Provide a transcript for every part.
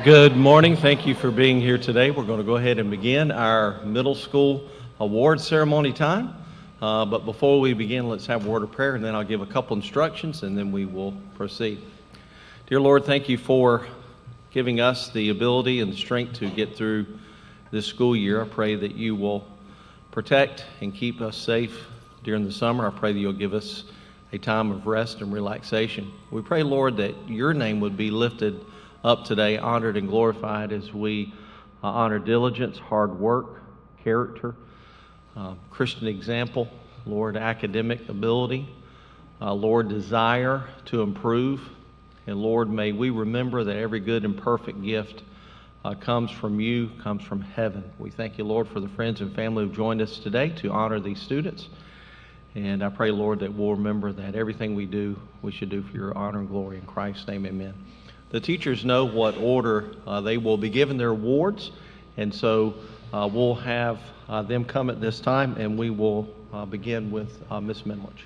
Good morning. Thank you for being here today. We're going to go ahead and begin our middle school award ceremony time. But before we begin, let's have a word of prayer, and then I'll give a couple instructions, and then we will proceed. Dear Lord, thank you for giving us the ability and the strength to get through this school year. I pray that you will protect and keep us safe during the summer. I pray that you'll give us a time of rest and relaxation. We pray, Lord, that your name would be lifted up today, honored and glorified as we honor diligence, hard work, character, Christian example, Lord, academic ability, Lord, desire to improve. And Lord, may we remember that every good and perfect gift comes from you, comes from heaven. We thank you, Lord, for the friends and family who've joined us today to honor these students. And I pray, Lord, that we'll remember that everything we do, we should do for your honor and glory. In Christ's name, amen. The teachers know what order they will be given their awards, and so we'll have them come at this time, and we will begin with Ms. Menlich.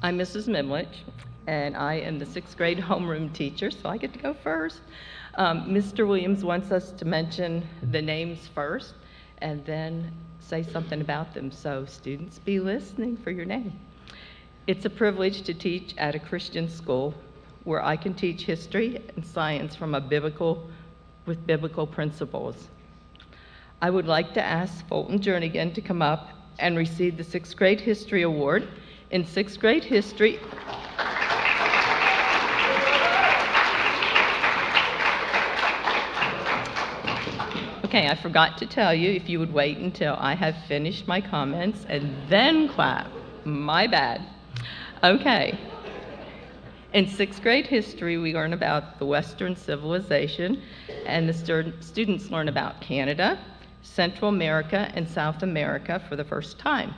I'm Mrs. Mimlich, and I am the sixth grade homeroom teacher, so I get to go first. Mr. Williams wants us to mention the names first and then say something about them, so students, be listening for your name. It's a privilege to teach at a Christian school where I can teach history and science with biblical principles. I would like to ask Fulton Jernigan to come up and receive the sixth grade history award. In sixth grade history, okay, I forgot to tell you if you would wait until I have finished my comments and then clap. My bad. Okay. In sixth grade history, we learn about the Western civilization, and the students learn about Canada, Central America, and South America for the first time.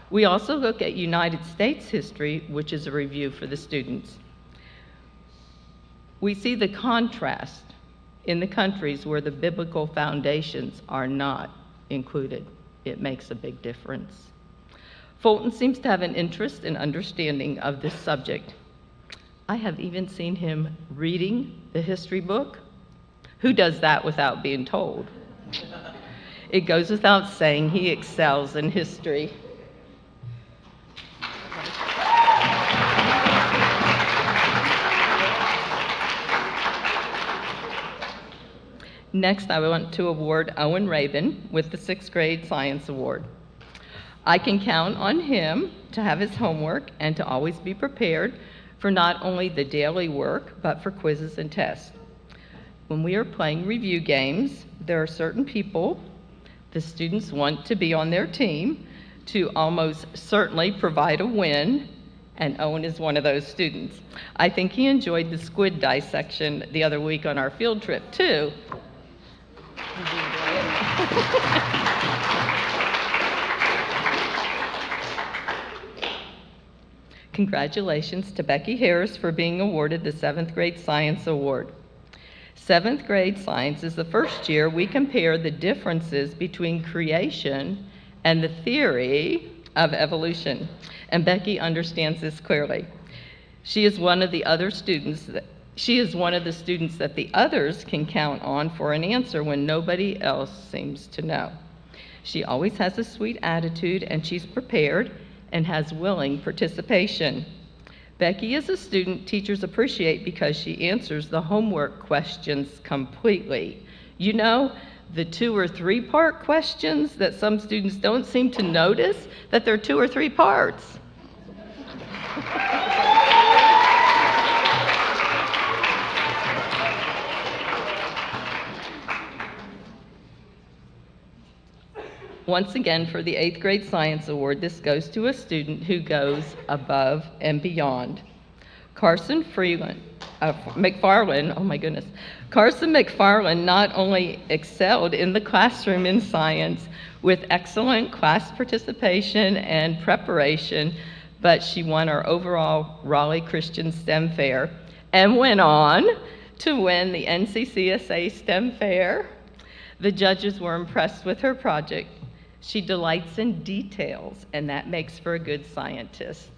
We also look at United States history, which is a review for the students. We see the contrast in the countries where the biblical foundations are not included. It makes a big difference. Fulton seems to have an interest and understanding of this subject. I have even seen him reading the history book. Who does that without being told? It goes without saying he excels in history. Next, I want to award Owen Rabin with the sixth grade science award. I can count on him to have his homework and to always be prepared for not only the daily work, but for quizzes and tests. When we are playing review games, there are certain people the students want to be on their team to almost certainly provide a win, and Owen is one of those students. I think he enjoyed the squid dissection the other week on our field trip, too. Congratulations to Becky Harris for being awarded the seventh grade science award. Seventh grade science is the first year we compare the differences between creation and the theory of evolution, and Becky understands this clearly. She is one of the students that the others can count on for an answer when nobody else seems to know. She always has a sweet attitude, and she's prepared and has willing participation. Becky is a student teachers appreciate because she answers the homework questions completely. You know, the 2 or 3 part questions that some students don't seem to notice that there are 2 or 3 parts. Once again, for the 8th grade science award, this goes to a student who goes above and beyond. Carson McFarland, oh my goodness. Carson McFarland not only excelled in the classroom in science with excellent class participation and preparation, but she won our overall Raleigh Christian STEM Fair and went on to win the NCCSA STEM Fair. The judges were impressed with her project. She delights in details, and that makes for a good scientist.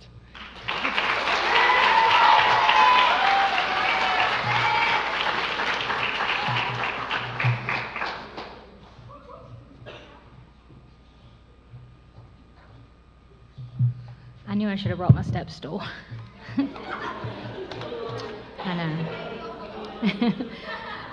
I knew I should have brought my step stool. I know.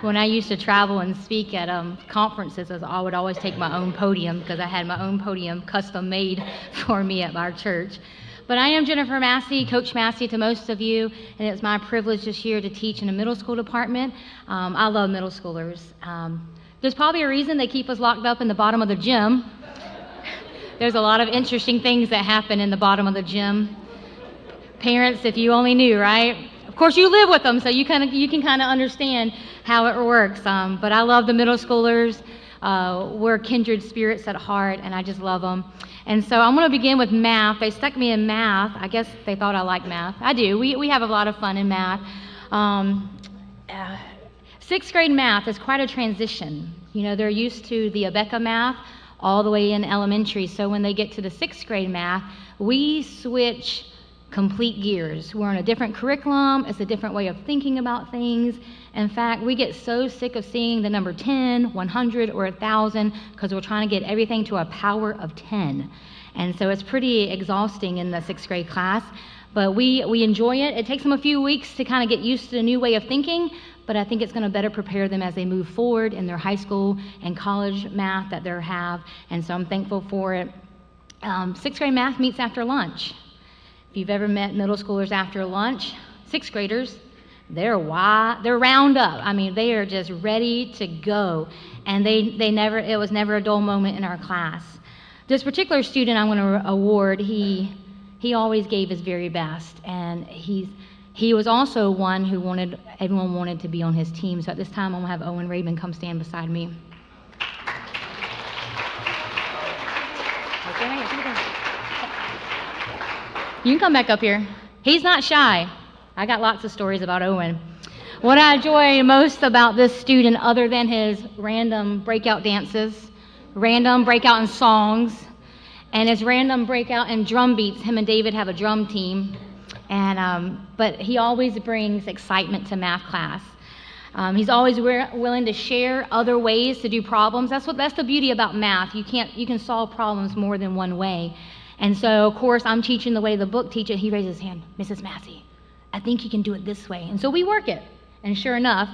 When I used to travel and speak at conferences, I would always take my own podium because I had my own podium custom made for me at our church. But I am Jennifer Massey, Coach Massey to most of you, and it's my privilege this year to teach in a middle school department. I love middle schoolers. There's probably a reason they keep us locked up in the bottom of the gym. There's a lot of interesting things that happen in the bottom of the gym. Parents, if you only knew, right? Of course, you live with them, so you can kind of understand how it works. But I love the middle schoolers. We're kindred spirits at heart, and I just love them. And so I'm going to begin with math. They stuck me in math. I guess they thought I liked math. I do. We have a lot of fun in math. Sixth grade math is quite a transition. You know, they're used to the Abeka math all the way in elementary. So when they get to the sixth grade math, we switch complete gears. We're on a different curriculum. It's a different way of thinking about things. In fact, we get so sick of seeing the number 10, 100, or 1,000 because we're trying to get everything to a power of 10. And so it's pretty exhausting in the sixth grade class, but we enjoy it. It takes them a few weeks to kind of get used to the new way of thinking, but I think it's going to better prepare them as they move forward in their high school and college math that they have, and so I'm thankful for it. Sixth grade math meets after lunch. If you've ever met middle schoolers after lunch, sixth graders, they're round up. I mean, they are just ready to go, and it was never a dull moment in our class. This particular student I'm going to award, he always gave his very best, and he was also one who everyone wanted to be on his team. So at this time, I'm going to have Owen Rabin come stand beside me. You can come back up here. He's not shy. I got lots of stories about Owen. What I enjoy most about this student, other than his random breakout dances, random breakout in songs, and his random breakout in drum beats, him and David have a drum team, but he always brings excitement to math class. He's always willing to share other ways to do problems. That's the beauty about math. You can solve problems more than one way. And so, of course, I'm teaching the way the book teaches. He raises his hand, Mrs. Massey, I think you can do it this way. And so we work it. And sure enough,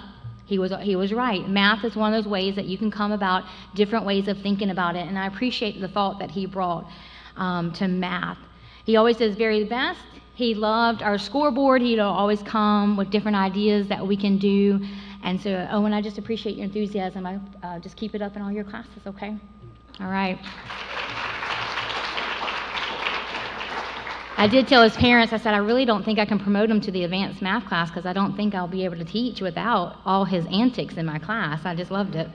he was right. Math is one of those ways that you can come about different ways of thinking about it. And I appreciate the thought that he brought to math. He always did his very best. He loved our scoreboard. He'd always come with different ideas that we can do. And so, Owen, I just appreciate your enthusiasm. Just keep it up in all your classes, okay? All right. I did tell his parents, I said, I really don't think I can promote him to the advanced math class because I don't think I'll be able to teach without all his antics in my class. I just loved it.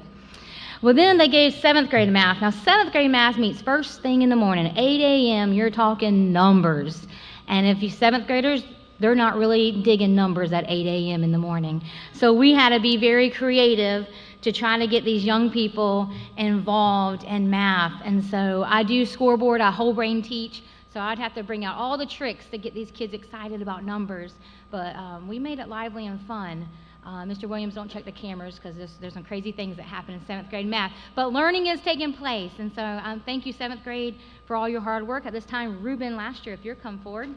Well, then they gave seventh grade math. Now, seventh grade math meets first thing in the morning, 8 a.m., you're talking numbers. And if you seventh graders, they're not really digging numbers at 8 a.m. in the morning. So we had to be very creative to try to get these young people involved in math. And so I do scoreboard, I whole brain teach. So I'd have to bring out all the tricks to get these kids excited about numbers. But we made it lively and fun. Mr. Williams, don't check the cameras because there's some crazy things that happen in seventh grade math. But learning is taking place. And so thank you, seventh grade, for all your hard work. At this time, Ruben last year, if you'll come forward.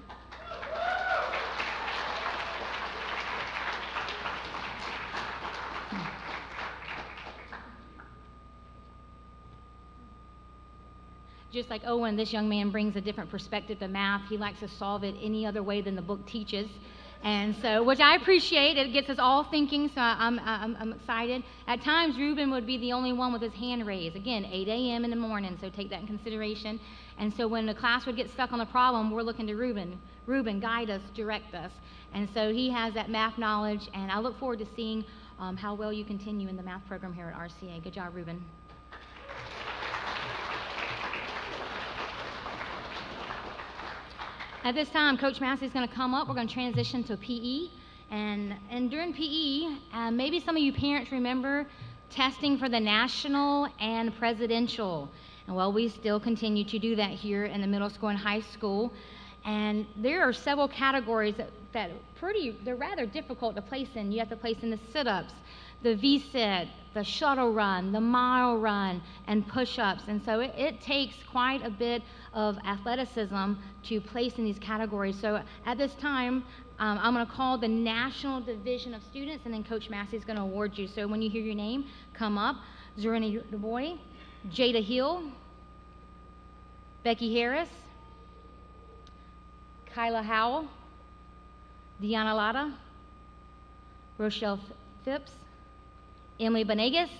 Just like Owen, this young man brings a different perspective to math. He likes to solve it any other way than the book teaches. And so, which I appreciate, it gets us all thinking, so I'm excited. At times, Ruben would be the only one with his hand raised. Again, 8 a.m. in the morning, so take that in consideration. And so when the class would get stuck on a problem, we're looking to Ruben. Ruben, guide us, direct us. And so he has that math knowledge, and I look forward to seeing how well you continue in the math program here at RCA. Good job, Ruben. At this time, Coach Massey is going to come up. We're going to transition to PE. And during PE, maybe some of you parents remember testing for the national and presidential. And well, we still continue to do that here in the middle school and high school. And there are several categories that they're rather difficult to place in. You have to place in the sit-ups, the V-sit, the shuttle run, the mile run, and push-ups. And so it takes quite a bit of athleticism to place in these categories. So at this time, I'm going to call the National Division of Students, and then Coach Massey is going to award you. So when you hear your name, come up. Zorani DuBois, Jada Hill, Becky Harris, Kyla Howell, Deanna Latta, Rochelle Phipps, Emily Benegas,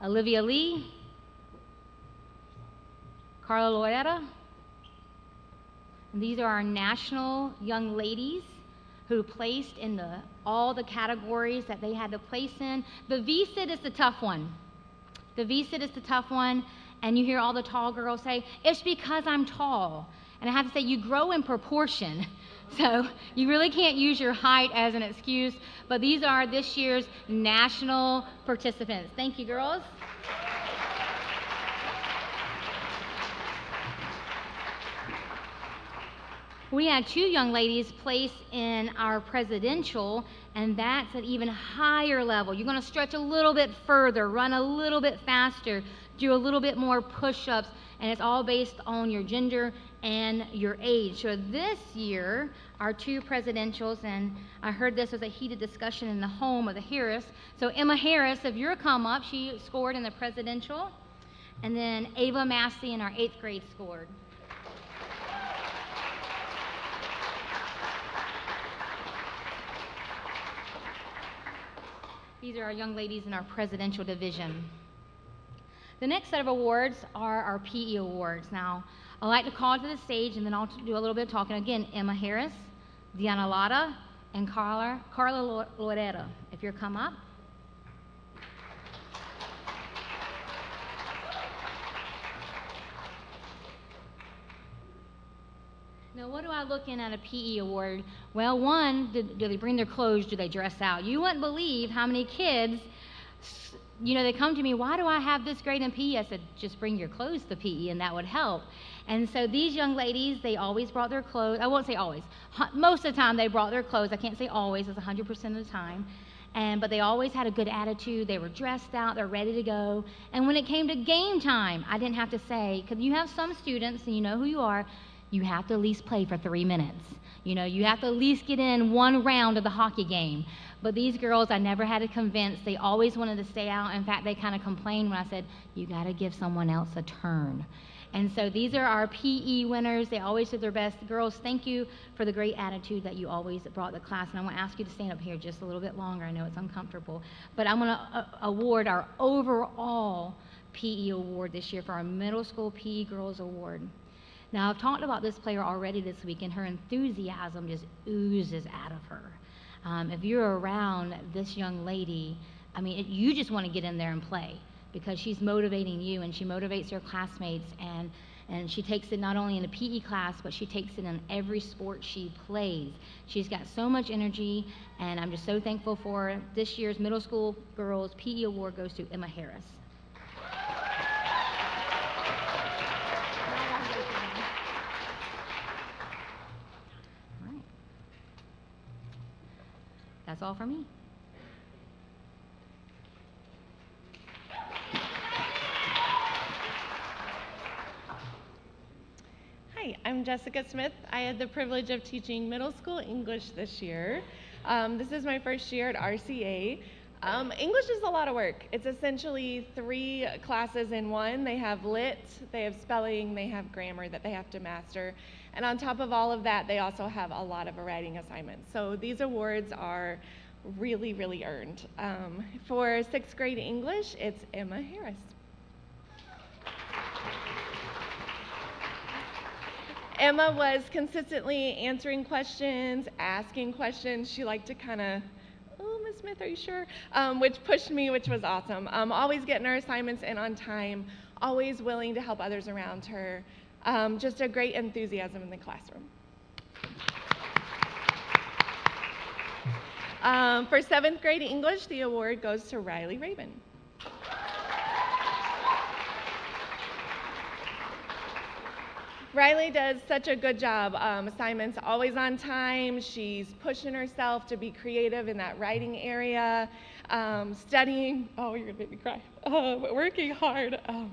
Olivia Lee, Carla Loera. And these are our national young ladies who placed in all the categories that they had to place in. The V-sit is the tough one. The V-sit is the tough one, and you hear all the tall girls say, "It's because I'm tall." And I have to say, you grow in proportion. So you really can't use your height as an excuse, but these are this year's national participants. Thank you, girls. We had 2 young ladies place in our presidential, and that's an even higher level. You're going to stretch a little bit further, run a little bit faster, do a little bit more push-ups, and it's all based on your gender and your age. So this year, our 2 presidentials, and I heard this was a heated discussion in the home of the Harris. So Emma Harris, if you're come up, she scored in the presidential, and then Ava Massey in our 8th grade scored. These are our young ladies in our presidential division. The next set of awards are our PE awards. Now, I'd like to call to the stage, and then I'll do a little bit of talking. Again, Emma Harris, Deanna Latta, and Carla Loera, if you'll come up. Now, what do I look in at a PE award? Well, one, do they bring their clothes? Do they dress out? You wouldn't believe how many kids, they come to me, "Why do I have this grade in PE?" I said, "Just bring your clothes to PE, and that would help." And so these young ladies, they always brought their clothes. I won't say always. Most of the time, they brought their clothes. I can't say always. It's 100% of the time. But they always had a good attitude. They were dressed out. They're ready to go. And when it came to game time, I didn't have to say, because you have some students, and you know who you are, you have to at least play for 3 minutes. You have to at least get in 1 round of the hockey game. But these girls, I never had to convince. They always wanted to stay out. In fact, they kind of complained when I said, "You got to give someone else a turn." And so these are our PE winners. They always did their best. Girls, thank you for the great attitude that you always brought to the class. And I want to ask you to stand up here just a little bit longer. I know it's uncomfortable. But I'm going to award our overall PE award this year for our Middle School PE Girls Award. Now, I've talked about this player already this week, and her enthusiasm just oozes out of her. If you're around this young lady, you just want to get in there and play, because she's motivating you, and she motivates her classmates, and she takes it not only in the PE class, but she takes it in every sport she plays. She's got so much energy, and I'm just so thankful for her. This year's Middle School Girls PE Award goes to Emma Harris. That's all for me. Hi, I'm Jessica Smith. I had the privilege of teaching middle school English this year. This is my first year at RCA. English is a lot of work. It's essentially 3 classes in one. They have lit, they have spelling, they have grammar that they have to master. And on top of all of that, they also have a lot of writing assignments. So these awards are really, really earned. For 6th grade English, it's Emma Harris. Emma was consistently answering questions, asking questions. She liked to kind of, "Oh, Miss Smith, are you sure?" Which pushed me, which was awesome. Always getting her assignments in on time, always willing to help others around her. Just a great enthusiasm in the classroom. For 7th grade English, the award goes to Riley Raven. Riley does such a good job. Assignments always on time. She's pushing herself to be creative in that writing area. Studying, oh, you're gonna make me cry. Working hard. That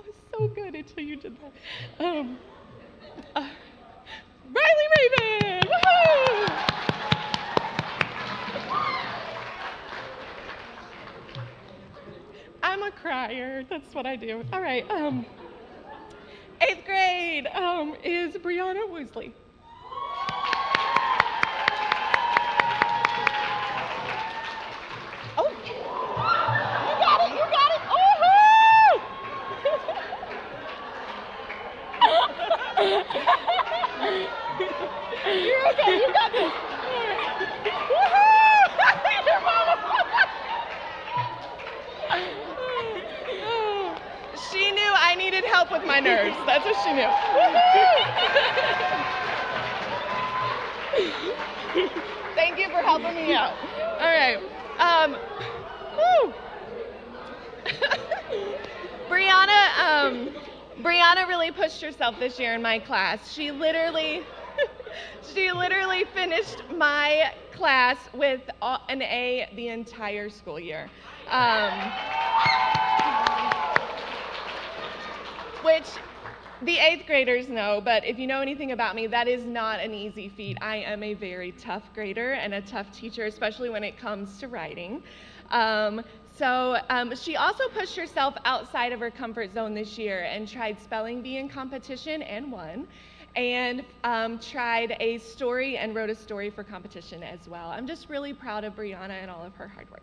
was so good until you did that. Riley Raven! Woohoo! I'm a crier. That's what I do. All right. 8th grade is Brianna Woosley. Oh, you got it, you got it. Oh-hoo! You're okay, you got this. Woohoo! Your mama. She knew I needed help with my nerves. That's what she knew. Thank you for helping me out. All right. Woo. Brianna really pushed herself this year in my class. She literally finished my class with an A the entire school year. Which the 8th graders know, but if you know anything about me, that is not an easy feat. I am a very tough grader and a tough teacher, especially when it comes to writing. She also pushed herself outside of her comfort zone this year and tried spelling bee in competition and won, and tried a story and wrote a story for competition as well. I'm just really proud of Brianna and all of her hard work.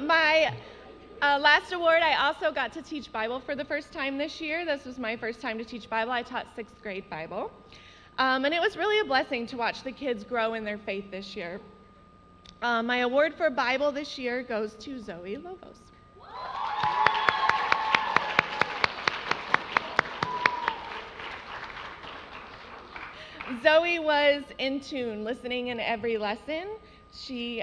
My last award, I also got to teach Bible for the first time this year. This was my first time to teach Bible. I taught 6th grade Bible. And it was really a blessing to watch the kids grow in their faith this year. My award for Bible this year goes to Zoe Lobos. Zoe was in tune, listening in every lesson. She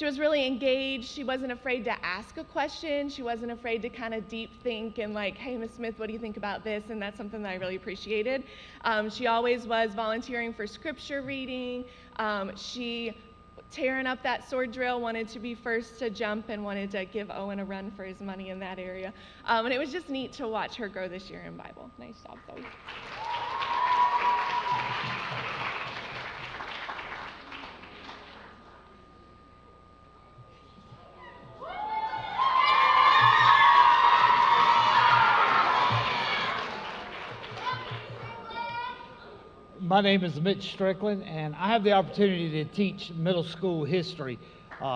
was really engaged. She wasn't afraid to ask a question. She wasn't afraid to kind of deep think and like, hey, Miss Smith, what do you think about this? And that's something that I really appreciated. She always was volunteering for scripture reading. She, tearing up that sword drill, wanted to be first to jump and wanted to give Owen a run for his money in that area. And it was just neat to watch her grow this year in Bible. Nice job, Zoe. My name is Mitch Strickland, and I have the opportunity to teach middle school history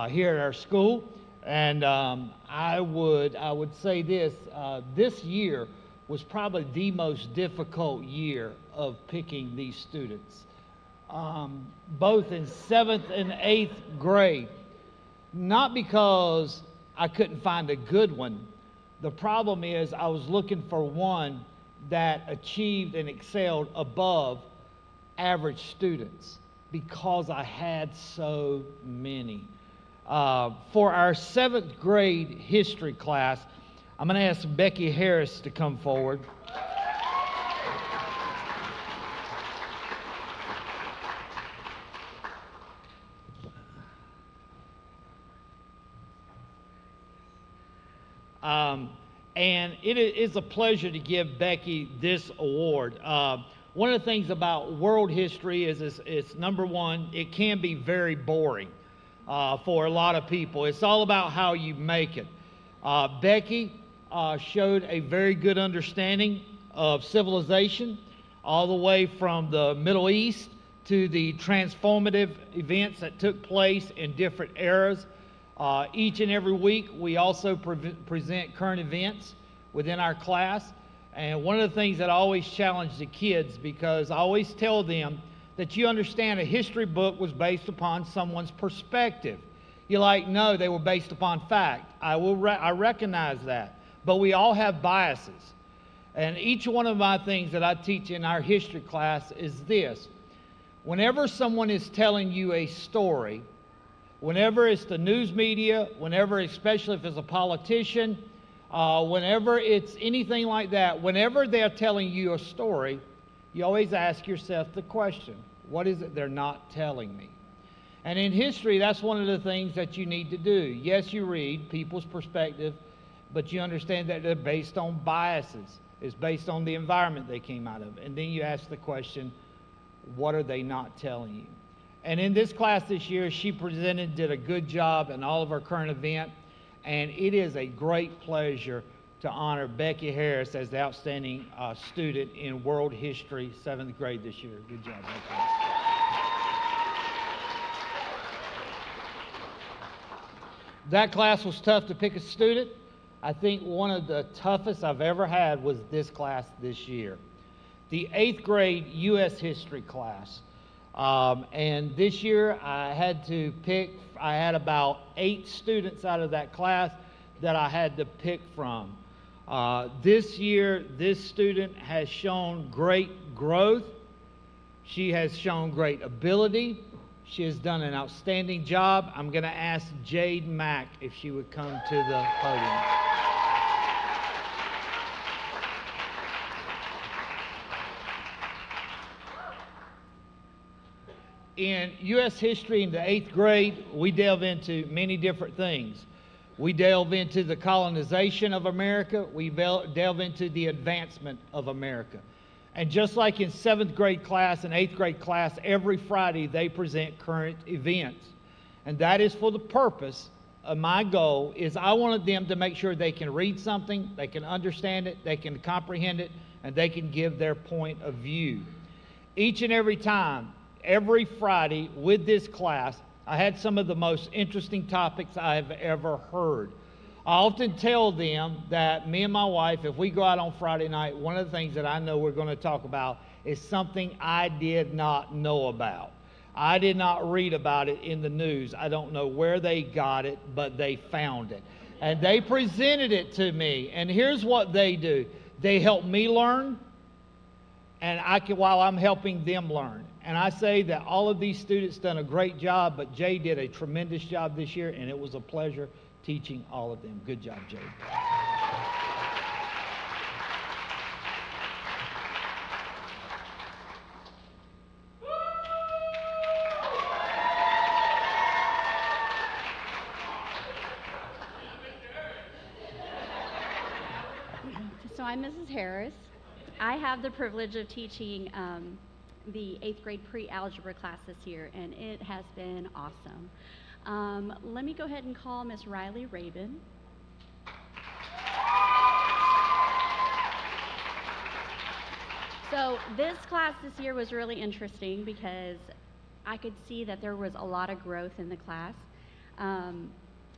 here at our school. And I would say this: this year was probably the most difficult year of picking these students, both in 7th and 8th grade. Not because I couldn't find a good one. The problem is I was looking for one that achieved and excelled above average students because I had so many. For our 7th grade history class, I'm going to ask Becky Harris to come forward. And it is a pleasure to give Becky this award. One of the things about world history is it's number one, it can be very boring for a lot of people. It's all about how you make it. Becky showed a very good understanding of civilization, all the way from the Middle East to the transformative events that took place in different eras. Each and every week, we also present current events within our class. And one of the things that I always challenge the kids, because I always tell them that you understand a history book was based upon someone's perspective. You're like, no, they were based upon fact. I recognize that. but we all have biases. And each one of my things that I teach in our history class is this. Whenever someone is telling you a story, whenever it's the news media, whenever, especially if it's a politician, whenever it's anything like that, whenever they're telling you a story, you always ask yourself the question, what is it they're not telling me? And in history, that's one of the things that you need to do. Yes, you read people's perspective, but you understand that they're based on biases. It's based on the environment they came out of. And then you ask the question, what are they not telling you? And in this class this year, she did a good job in all of our current event. And it is a great pleasure to honor Becky Harris as the outstanding student in world history, 7th grade this year. Good job, Becky. That class was tough to pick a student. I think one of the toughest I've ever had was this class this year. The 8th grade U.S. history class. And this year I had about 8 students out of that class that I had to pick from. This year, this student has shown great growth. She has shown great ability. She has done an outstanding job. I'm going to ask Jade Mack if she would come to the podium. In U.S. history in the 8th grade, we delve into many different things. We delve into the colonization of America. We delve into the advancement of America. And just like in 7th grade class and 8th grade class, every Friday they present current events. And that is for the purpose of my goal is I wanted them to make sure they can read something, they can understand it, they can comprehend it, and they can give their point of view. Each and every time, every Friday with this class, I had some of the most interesting topics I have ever heard. I often tell them that me and my wife, if we go out on Friday night, one of the things that I know we're going to talk about is something I did not know about. I did not read about it in the news. I don't know where they got it, but they found it. And they presented it to me. And here's what they do. They help me learn, and while I'm helping them learn. And I say that all of these students done a great job, but Jay did a tremendous job this year, and it was a pleasure teaching all of them. Good job, Jay. So I'm Mrs. Harris. I have the privilege of teaching the 8th grade pre-algebra class this year, and it has been awesome. Let me go ahead and call Miss Riley Rabin. So this class this year was really interesting because I could see that there was a lot of growth in the class.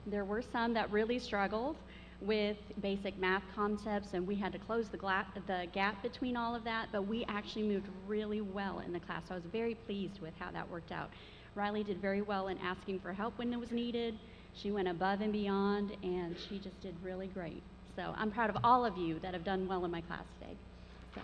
There were some that really struggled with basic math concepts, and we had to close the gap between all of that, but we actually moved really well in the class. So I was very pleased with how that worked out. Riley did very well in asking for help when it was needed. She went above and beyond, and she just did really great. So I'm proud of all of you that have done well in my class today. So.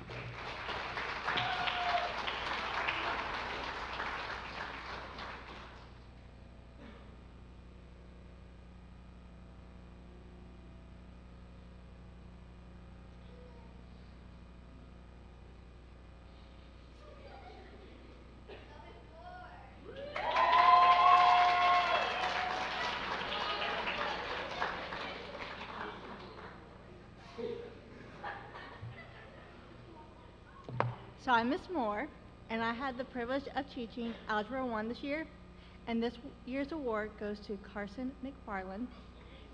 So I'm Miss Moore, and I had the privilege of teaching Algebra 1 this year, and this year's award goes to Carson McFarland.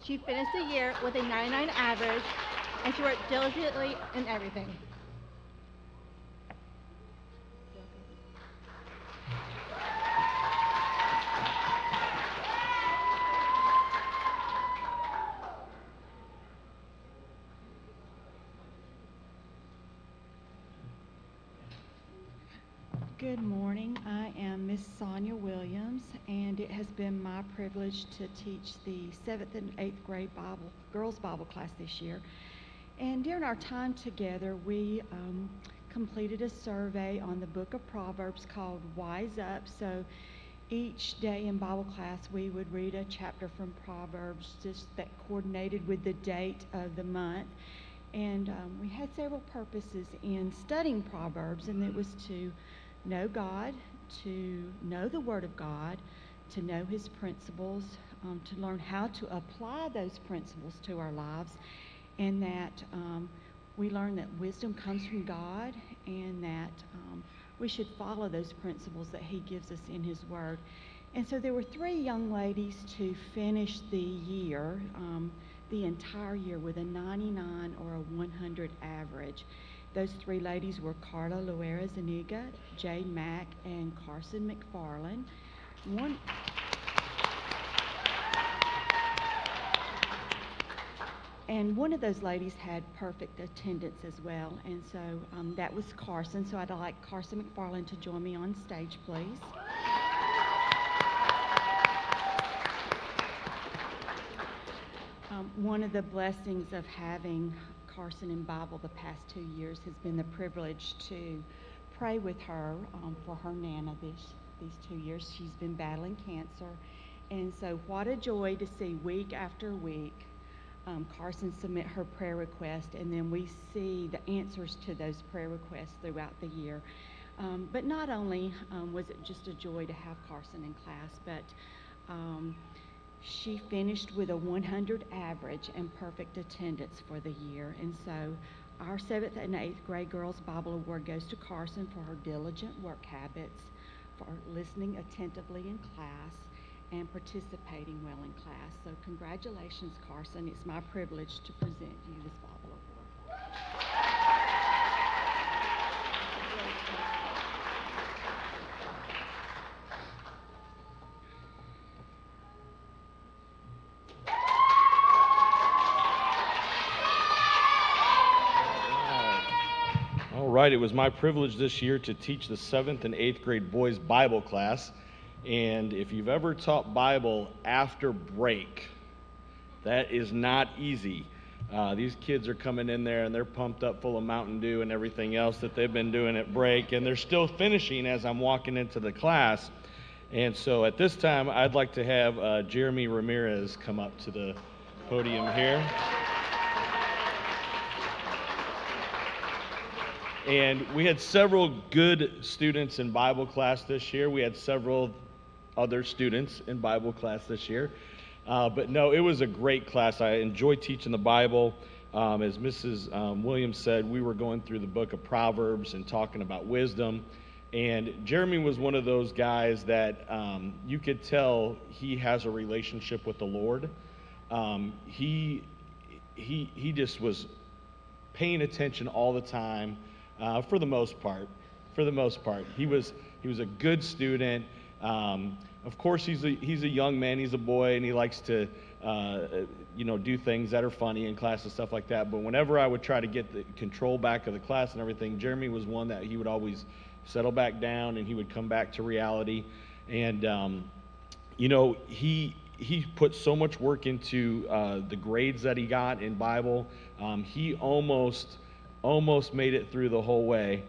She finished the year with a 99 average, and she worked diligently in everything. Good morning. I am Miss Sonia Williams, and it has been my privilege to teach the 7th and 8th grade girls Bible class this year. And during our time together, we completed a survey on the book of Proverbs called Wise Up. So each day in Bible class, we would read a chapter from Proverbs just that coordinated with the date of the month. And we had several purposes in studying Proverbs, and it was to know God, to know the Word of God, to know His principles, to learn how to apply those principles to our lives, and that we learn that wisdom comes from God, and that we should follow those principles that He gives us in His Word. And so there were 3 young ladies to finish the year, the entire year, with a 99 or a 100 average. Those 3 ladies were Carla Loera Zuniga, Jade Mack, and Carson McFarland. One of those ladies had perfect attendance as well, and so that was Carson. So I'd like Carson McFarland to join me on stage, please. One of the blessings of having Carson in Bible the past 2 years has been the privilege to pray with her for her Nana these 2 years. She's been battling cancer, and so what a joy to see week after week Carson submit her prayer request, and then we see the answers to those prayer requests throughout the year. But not only was it just a joy to have Carson in class, but she finished with a 100 average and perfect attendance for the year. And so our 7th and 8th grade Girls Bible Award goes to Carson for her diligent work habits, for listening attentively in class, and participating well in class. So congratulations, Carson. It's my privilege to present you this Bible Award. All right, it was my privilege this year to teach the 7th and 8th grade boys Bible class. And if you've ever taught Bible after break, that is not easy. These kids are coming in there and they're pumped up full of Mountain Dew and everything else that they've been doing at break, and they're still finishing as I'm walking into the class. And so at this time, I'd like to have Jeremy Ramirez come up to the podium here. And we had several good students in Bible class this year. We had several other students in Bible class this year. But no, it was a great class. I enjoyed teaching the Bible. As Mrs. Williams said, we were going through the book of Proverbs and talking about wisdom. And Jeremy was one of those guys that you could tell he has a relationship with the Lord. He just was paying attention all the time. For the most part, he was a good student. Of course, he's a young man, he's a boy, and he likes to, do things that are funny in class and stuff like that. But whenever I would try to get the control back of the class and everything, Jeremy was one that he would always settle back down and he would come back to reality. And he put so much work into the grades that he got in Bible. He almost made it through the whole way,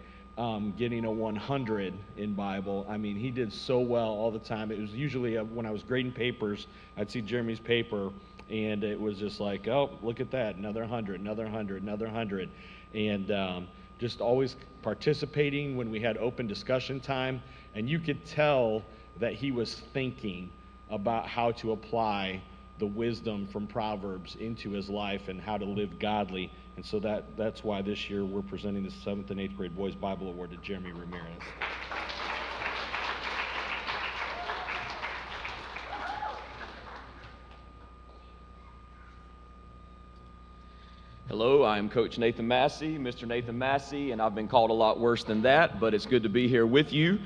getting a 100 in Bible. I mean, he did so well all the time. It was usually when I was grading papers, I'd see Jeremy's paper, and it was just like, oh, look at that, another 100, another 100, another 100. And just always participating when we had open discussion time. And you could tell that he was thinking about how to apply the wisdom from Proverbs into his life and how to live godly. And so that's why this year we're presenting the 7th and 8th grade Boys Bible Award to Jeremy Ramirez. Hello, I'm Coach Nathan Massey, Mr. Nathan Massey, and I've been called a lot worse than that, but it's good to be here with you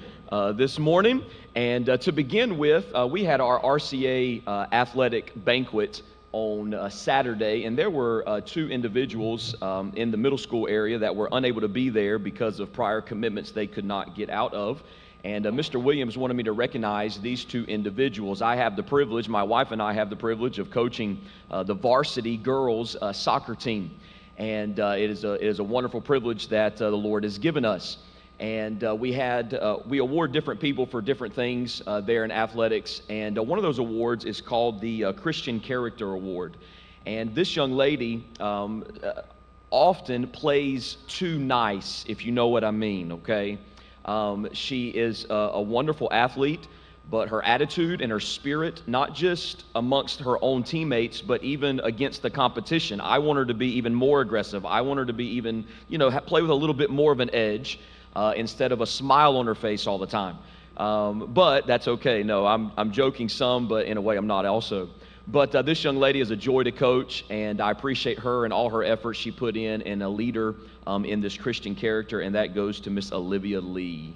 this morning. And to begin with, we had our RCA athletic banquet on Saturday, and there were 2 individuals in the middle school area that were unable to be there because of prior commitments they could not get out of. And Mr. Williams wanted me to recognize these 2 individuals. I have the privilege, my wife and I have the privilege of coaching the varsity girls soccer team. And it is a wonderful privilege that the Lord has given us. And we award different people for different things there in athletics. And one of those awards is called the Christian Character Award. And this young lady often plays too nice, if you know what I mean, okay? She is a wonderful athlete, but her attitude and her spirit, not just amongst her own teammates, but even against the competition. I want her to be even more aggressive. I want her to be even, play with a little bit more of an edge instead of a smile on her face all the time. But that's okay. No, I'm joking some, but in a way I'm not also. But this young lady is a joy to coach, and I appreciate her and all her efforts she put in, and a leader in this Christian character, and that goes to Miss Olivia Lee.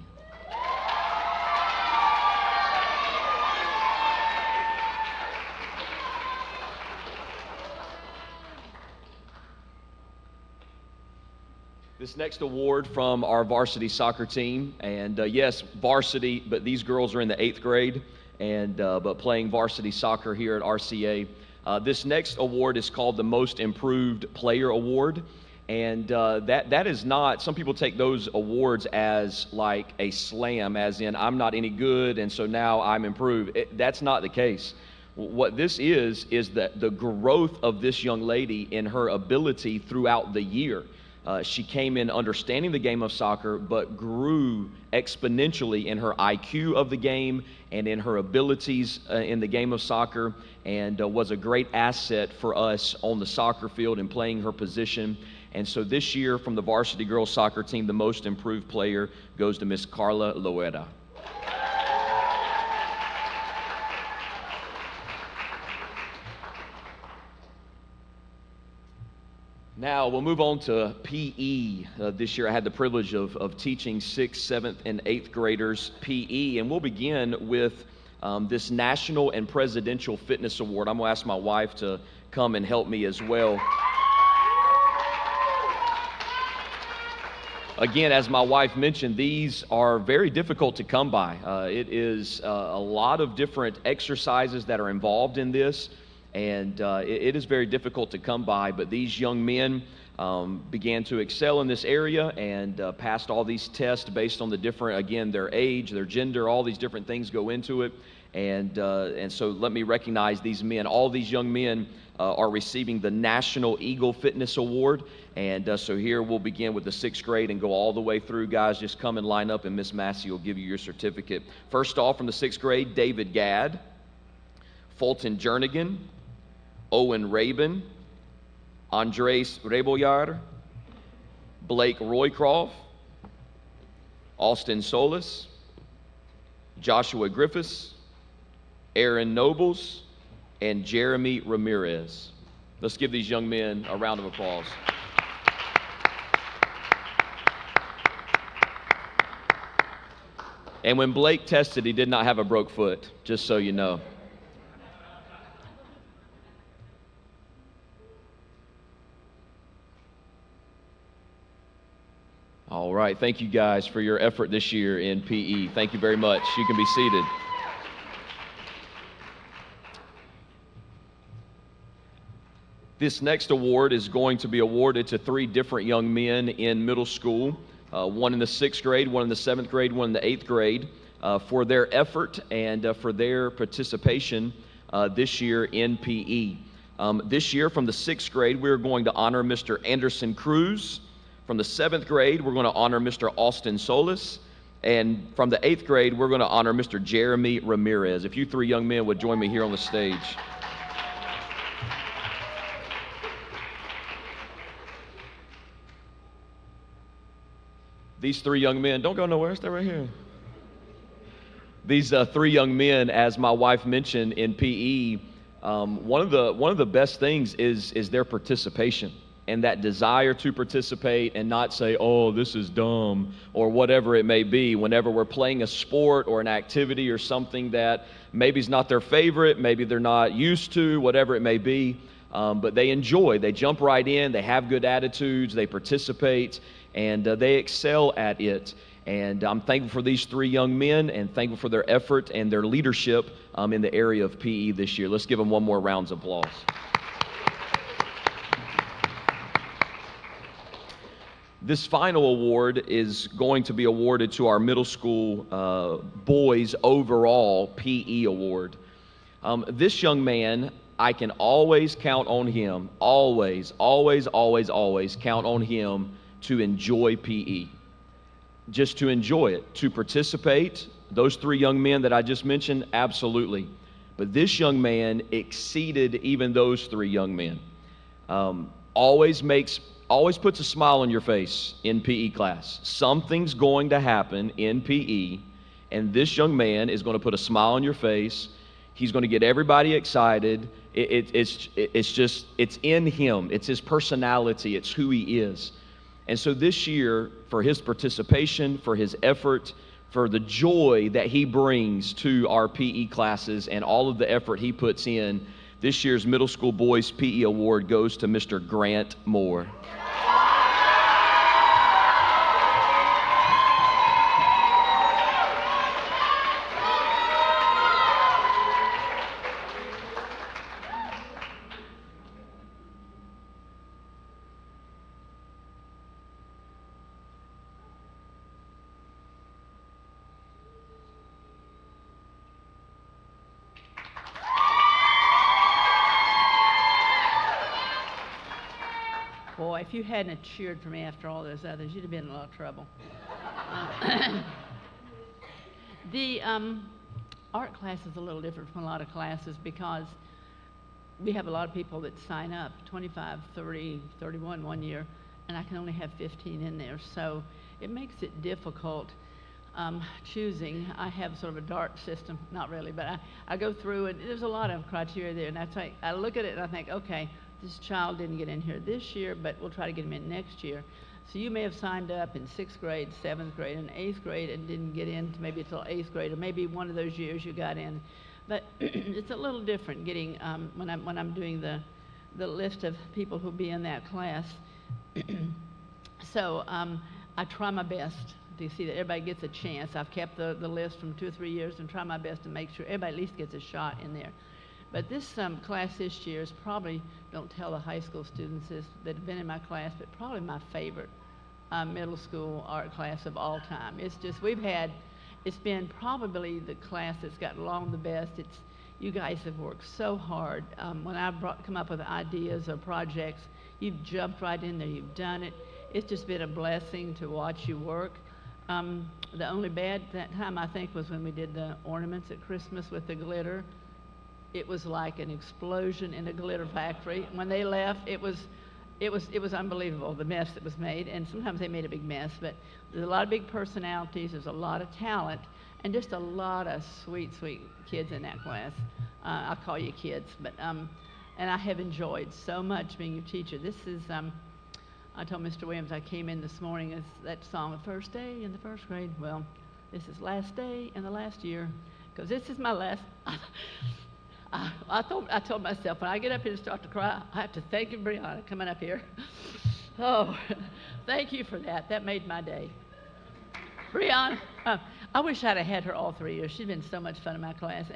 This next award from our varsity soccer team, and yes, varsity, but these girls are in the 8th grade, and but playing varsity soccer here at RCA. This next award is called the Most Improved Player Award, and that is not, some people take those awards as like a slam, as in I'm not any good, and so now I'm improved. That's not the case. What this is that the growth of this young lady in her ability throughout the year. She came in understanding the game of soccer, but grew exponentially in her IQ of the game and in her abilities in the game of soccer, and was a great asset for us on the soccer field and playing her position. And so this year, from the varsity girls soccer team, the most improved player goes to Miss Carla Loera. Now, we'll move on to PE. This year I had the privilege of teaching 6th, 7th, and 8th graders PE, and we'll begin with this National and Presidential Fitness Award. I'm going to ask my wife to come and help me as well. Again, as my wife mentioned, these are very difficult to come by. It is a lot of different exercises that are involved in this. And it is very difficult to come by, but these young men began to excel in this area and passed all these tests based on the different, again, their age, their gender, all these different things go into it. And so let me recognize these men. All these young men are receiving the National Eagle Fitness Award. And so here we'll begin with the 6th grade and go all the way through. Guys, just come and line up, and Miss Massey will give you your certificate. First off, from the 6th grade, David Gadd, Fulton Jernigan, Owen Rabin, Andres Rebollar, Blake Roycroft, Austin Solis, Joshua Griffiths, Aaron Nobles, and Jeremy Ramirez. Let's give these young men a round of applause. And when Blake tested, he did not have a broke foot, just so you know. All right, thank you guys for your effort this year in PE. Thank you very much. You can be seated. This next award is going to be awarded to 3 different young men in middle school, one in the 6th grade, one in the 7th grade, one in the 8th grade, for their effort and for their participation this year in PE. This year, from the 6th grade, we're going to honor Mr. Anderson Cruz. From the 7th grade, we're going to honor Mr. Austin Solis. And from the 8th grade, we're going to honor Mr. Jeremy Ramirez. If you 3 young men would join me here on the stage. These 3 young men, don't go nowhere, stay right here. These 3 young men, as my wife mentioned in PE, one of the best things is their participation. And that desire to participate and not say, oh, this is dumb, or whatever it may be, whenever we're playing a sport or an activity or something that maybe is not their favorite, maybe they're not used to, whatever it may be, but they enjoy, they jump right in, they have good attitudes, they participate, and they excel at it. And I'm thankful for these 3 young men and thankful for their effort and their leadership in the area of PE this year. Let's give them one more round of applause. This final award is going to be awarded to our middle school boys overall PE award. This young man, I can always count on him, always count on him to enjoy PE. Just to enjoy it, to participate. Those three young men that I just mentioned, absolutely. But this young man exceeded even those three young men. Always puts a smile on your face in PE class. Something's going to happen in PE, and this young man is going to put a smile on your face. He's going to get everybody excited. It's in him. It's his personality. It's who he is. And so this year, for his participation, for his effort, for the joy that he brings to our PE classes and all of the effort he puts in, this year's Middle School Boys PE Award goes to Mr. Grant Moore. Boy, if you hadn't cheered for me after all those others, you'd have been in a lot of trouble. The art class is a little different from a lot of classes because we have a lot of people that sign up, 25, 30, 31 one year, and I can only have 15 in there. So it makes it difficult choosing. I have sort of a dart system, not really, but I go through and there's a lot of criteria there, and I look at it and I think, okay, this child didn't get in here this year, but we'll try to get him in next year. So you may have signed up in 6th grade, 7th grade, and 8th grade and didn't get in maybe until 8th grade, or maybe one of those years you got in. But it's a little different getting, when I'm doing the list of people who'll be in that class. So I try my best to see that everybody gets a chance. I've kept the list from 2 or 3 years and try my best to make sure everybody at least gets a shot in there. But this class this year is probably, don't tell the high school students this, that have been in my class, but probably my favorite middle school art class of all time. It's just, it's been probably the class that's gotten along the best. You guys have worked so hard. When I come up with ideas or projects, you've jumped right in there, you've done it. It's just been a blessing to watch you work. The only bad time I think was when we did the ornaments at Christmas with the glitter. It was like an explosion in a glitter factory. When they left, it was unbelievable, the mess that was made, and sometimes they made a big mess, but there's a lot of big personalities, there's a lot of talent, and just a lot of sweet, sweet kids in that class. I'll call you kids, but, and I have enjoyed so much being your teacher. This is, I told Mr. Williams I came in this morning as that song, the first day in the first grade. Well, this is last day in the last year, because this is my last, I told myself, when I get up here and start to cry, I have to thank you, Brianna, coming up here. Oh, thank you for that. That made my day. Brianna, I wish I'd have had her all 3 years. She's been so much fun in my class.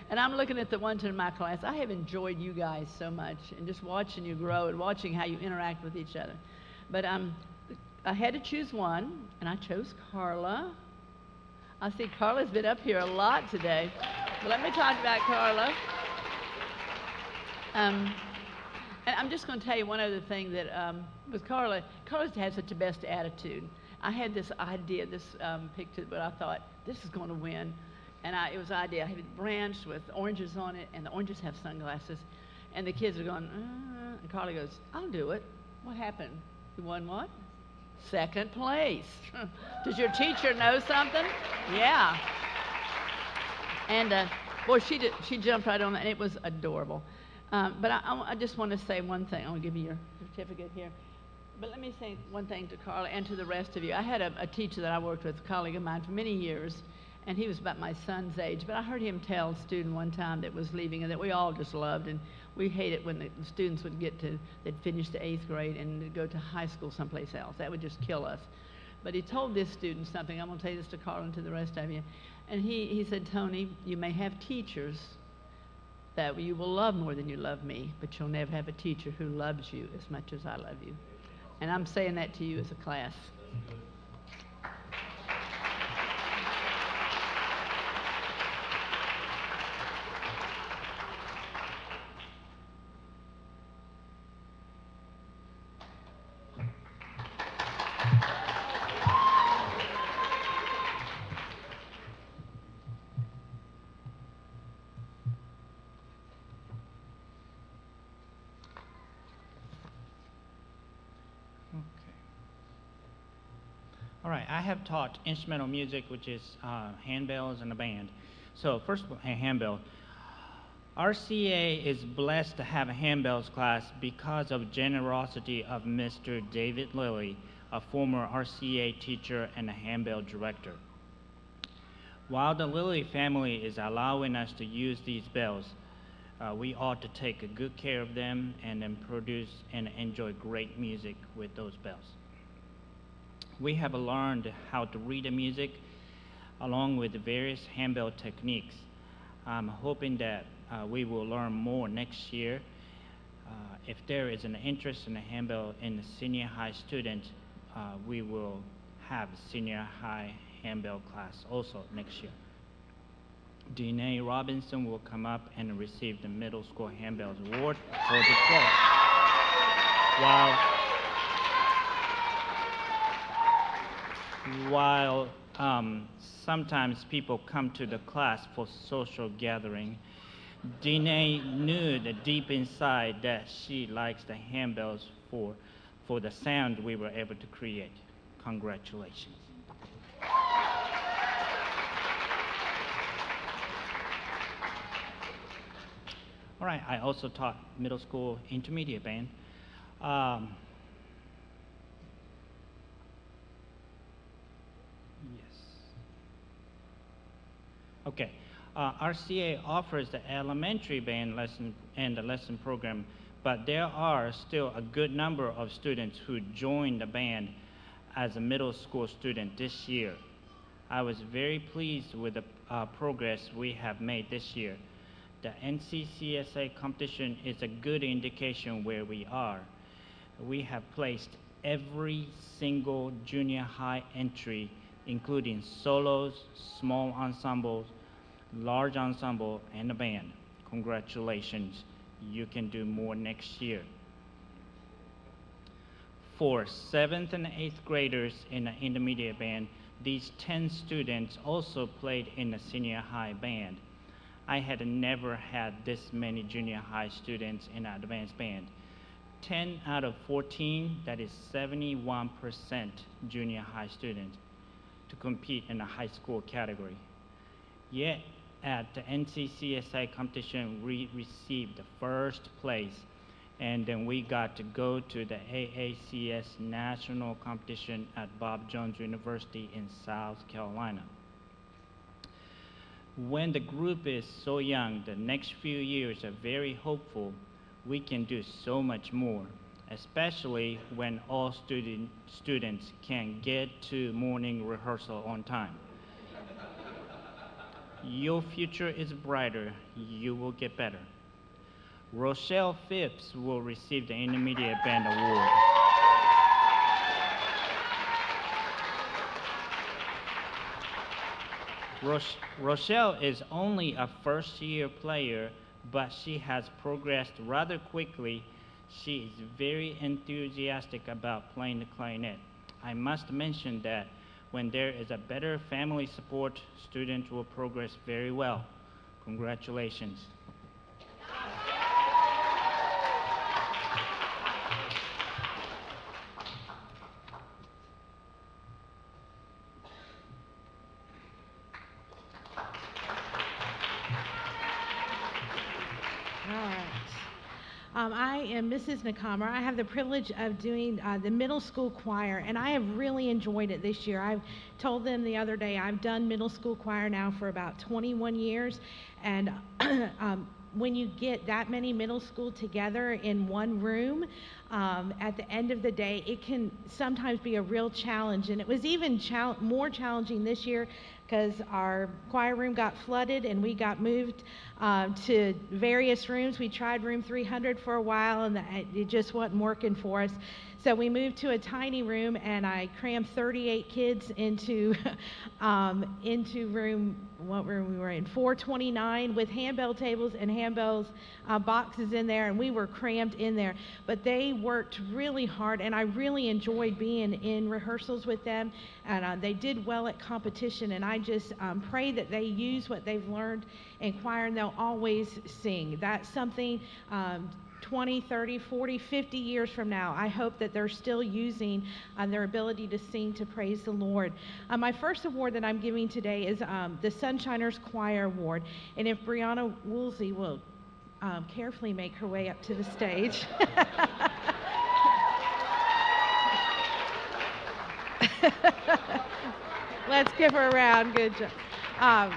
And I'm looking at the ones in my class. I have enjoyed you guys so much, and just watching you grow and watching how you interact with each other. But I had to choose one, and I chose Carla. I see Carla's been up here a lot today. But let me talk about Carla. And I'm just going to tell you one other thing that with Carla's had such a best attitude. I had this idea, this picture, but I thought, this is going to win. And it was an idea. I had it branched with oranges on it, and the oranges have sunglasses. And the kids are going, and Carla goes, I'll do it. What happened? You won what? 2nd place. Does your teacher know something? Yeah. And boy, she jumped right on that, and it was adorable. But I just want to say one thing. I'll give you your certificate here. But let me say one thing to Carla and to the rest of you. I had a teacher that I worked with, a colleague of mine, for many years, and he was about my son's age. But I heard him tell a student one time that was leaving and that we all just loved, and we hated when the students would they'd finish the 8th grade and go to high school someplace else. That would just kill us. But he told this student something. I'm going to tell you this to Carla and to the rest of you. And he said, Tony, you may have teachers that you will love more than you love me, but you'll never have a teacher who loves you as much as I love you. And I'm saying that to you as a class. All right, I have taught instrumental music, which is handbells and a band. So first of all, handbell. RCA is blessed to have a handbells class because of generosity of Mr. David Lilly, a former RCA teacher and a handbell director. While the Lilly family is allowing us to use these bells, we ought to take good care of them and then produce and enjoy great music with those bells. We have learned how to read the music along with the various handbell techniques. I'm hoping that we will learn more next year. If there is an interest in the handbell in the senior high students, we will have a senior high handbell class also next year. Danae Robinson will come up and receive the Middle School Handbells Award for the class. While sometimes people come to the class for social gathering, Danae knew that deep inside that she likes the handbells for the sound we were able to create. Congratulations. All right, I also taught middle school intermediate band. Okay, RCA offers the elementary band lesson and the lesson program, but there are still a good number of students who joined the band as a middle school student this year. I was very pleased with the progress we have made this year. The NCCSA competition is a good indication where we are. We have placed every single junior high entry, including solos, small ensembles, large ensemble, and a band. Congratulations. You can do more next year. For 7th and 8th graders in the intermediate band, these 10 students also played in the senior high band. I had never had this many junior high students in an advanced band. 10 out of 14, that is 71% junior high students to compete in the high school category. Yet, at the NCCSA competition, we received the first place, and then we got to go to the AACS national competition at Bob Jones University in South Carolina. When the group is so young, the next few years are very hopeful. We can do so much more, especially when all students can get to morning rehearsal on time. Your future is brighter. You will get better. Rochelle Phipps will receive the Intermediate Band Award. Rochelle is only a first-year player, but she has progressed rather quickly. She is very enthusiastic about playing the clarinet. I must mention that when there is a better family support, students will progress very well. Congratulations. I am Mrs. Nakamura. I have the privilege of doing the middle school choir, and I have really enjoyed it this year. I told them the other day I've done middle school choir now for about 21 years, and when you get that many middle school together in one room, at the end of the day, it can sometimes be a real challenge, and it was even more challenging this year because our choir room got flooded and we got moved to various rooms. We tried room 300 for a while and it just wasn't working for us. So we moved to a tiny room, and I crammed 38 kids into room, what room we were in, 429, with handbell tables and handbells boxes in there, and we were crammed in there. But they worked really hard, and I really enjoyed being in rehearsals with them, and they did well at competition, and I just pray that they use what they've learned in choir, and they'll always sing. That's something 20, 30, 40, 50 years from now, I hope that they're still using their ability to sing to praise the Lord. My first award that I'm giving today is the Sunshiners Choir Award. And if Brianna Woolsey will carefully make her way up to the stage. Let's give her a round. Good job.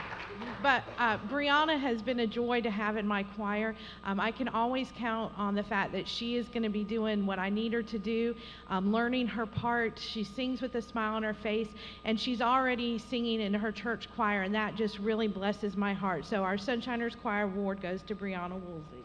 But Brianna has been a joy to have in my choir. I can always count on the fact that she is going to be doing what I need her to do, learning her part. She sings with a smile on her face, and she's already singing in her church choir, and that just really blesses my heart. So our Sunshiners Choir Award goes to Brianna Woolsey.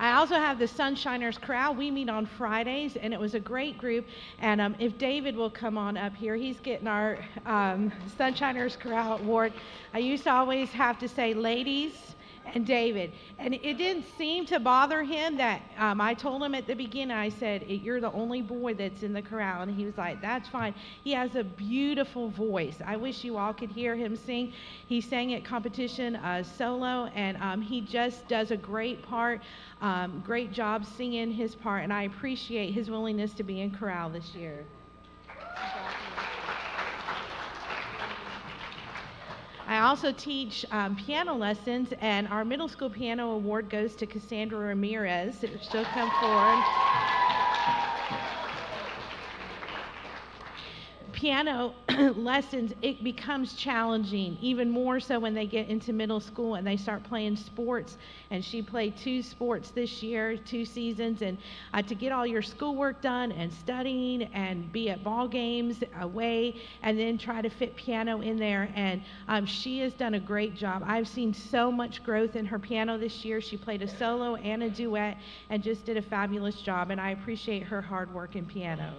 I also have the Sunshiners Chorale. We meet on Fridays, and it was a great group. And if David will come on up here, he's getting our Sunshiners Chorale Award. I used to always have to say ladies and David, and it didn't seem to bother him that I told him at the beginning, I said, you're the only boy that's in the chorale, and he was like, that's fine. He has a beautiful voice. I wish you all could hear him sing. He sang at competition solo, and he just does a great part, great job singing his part, and I appreciate his willingness to be in chorale this year. I also teach piano lessons, and our middle school piano award goes to Cassandra Ramirez. She'll come forward. Piano lessons, it becomes challenging, even more so when they get into middle school and they start playing sports. And she played 2 sports this year, 2 seasons, and to get all your schoolwork done and studying and be at ball games away and then try to fit piano in there. And she has done a great job. I've seen so much growth in her piano this year. She played a solo and a duet and just did a fabulous job, and I appreciate her hard work in piano.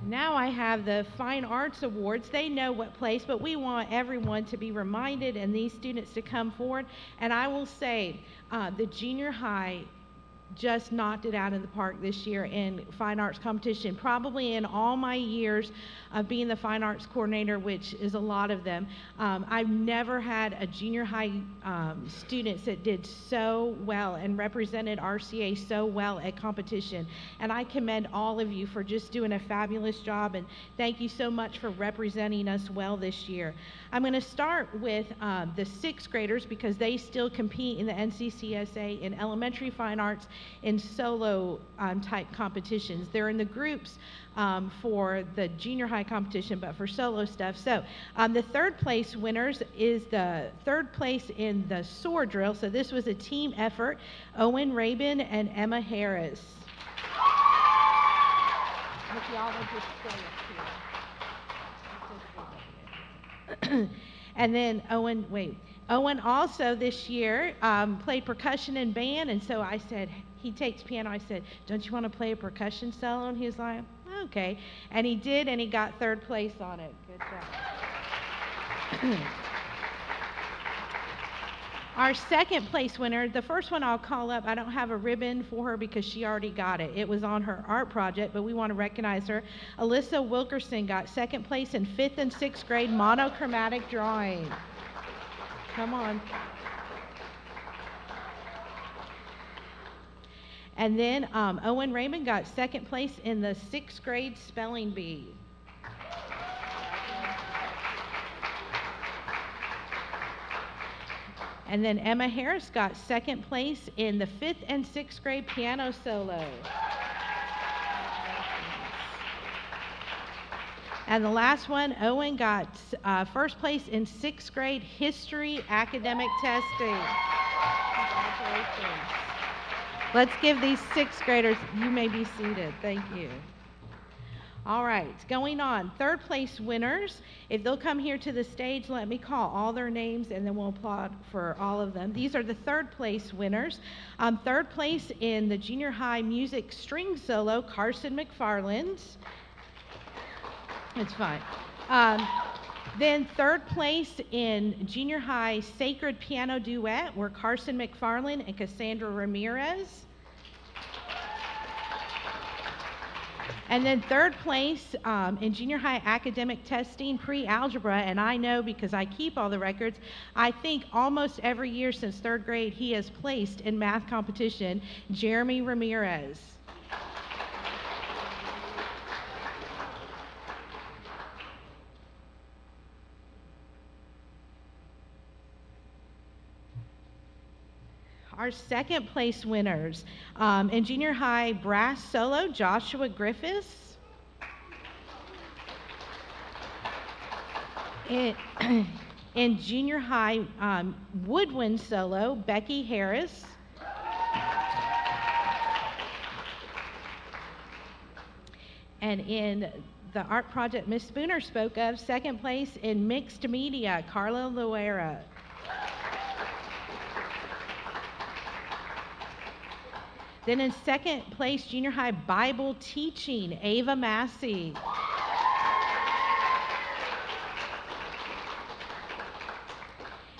Now I have the Fine Arts Awards. They know what place, but we want everyone to be reminded and these students to come forward. And I will say, the junior high just knocked it out of the park this year in fine arts competition. Probably in all my years of being the fine arts coordinator, which is a lot of them, I've never had a junior high students that did so well and represented RCA so well at competition. And I commend all of you for just doing a fabulous job, and thank you so much for representing us well this year. I'm going to start with the 6th graders because they still compete in the NCCSA in elementary fine arts in solo type competitions. They're in the groups for the junior high competition, but for solo stuff. So the 3rd place winners is the 3rd place in the sword drill. So this was a team effort, Owen Rabin and Emma Harris. If y'all would just stay up here. And then Owen also this year played percussion and band, and so I said, he takes piano, I said, don't you want to play a percussion solo? And he was like, okay. And he did, and he got 3rd place on it. Good job. Our 2nd place winner, the first one I'll call up, I don't have a ribbon for her because she already got it. It was on her art project, but we want to recognize her. Alyssa Wilkerson got 2nd place in 5th and 6th grade monochromatic drawing. Come on. And then Owen Raymond got 2nd place in the 6th grade spelling bee. And then Emma Harris got 2nd place in the 5th and 6th grade piano solo. And the last one, Owen got 1st place in 6th grade history academic testing. Congratulations. Let's give these 6th graders, you may be seated. Thank you. All right, going on. Third place winners. If they'll come here to the stage, let me call all their names and then we'll applaud for all of them. These are the third place winners. Third place in the junior high music string solo, Carson McFarland. It's fine. Then third place in junior high sacred piano duet were Carson McFarland and Cassandra Ramirez. And then third place in junior high academic testing pre-algebra, and I know because I keep all the records, I think almost every year since third grade he has placed in math competition, Jeremy Ramirez. Our second place winners in junior high brass solo, Joshua Griffiths. In junior high woodwind solo, Becky Harris. And in the art project Miss Spooner spoke of, second place in mixed media, Carla Loera. Then in second place, junior high Bible teaching, Ava Massey.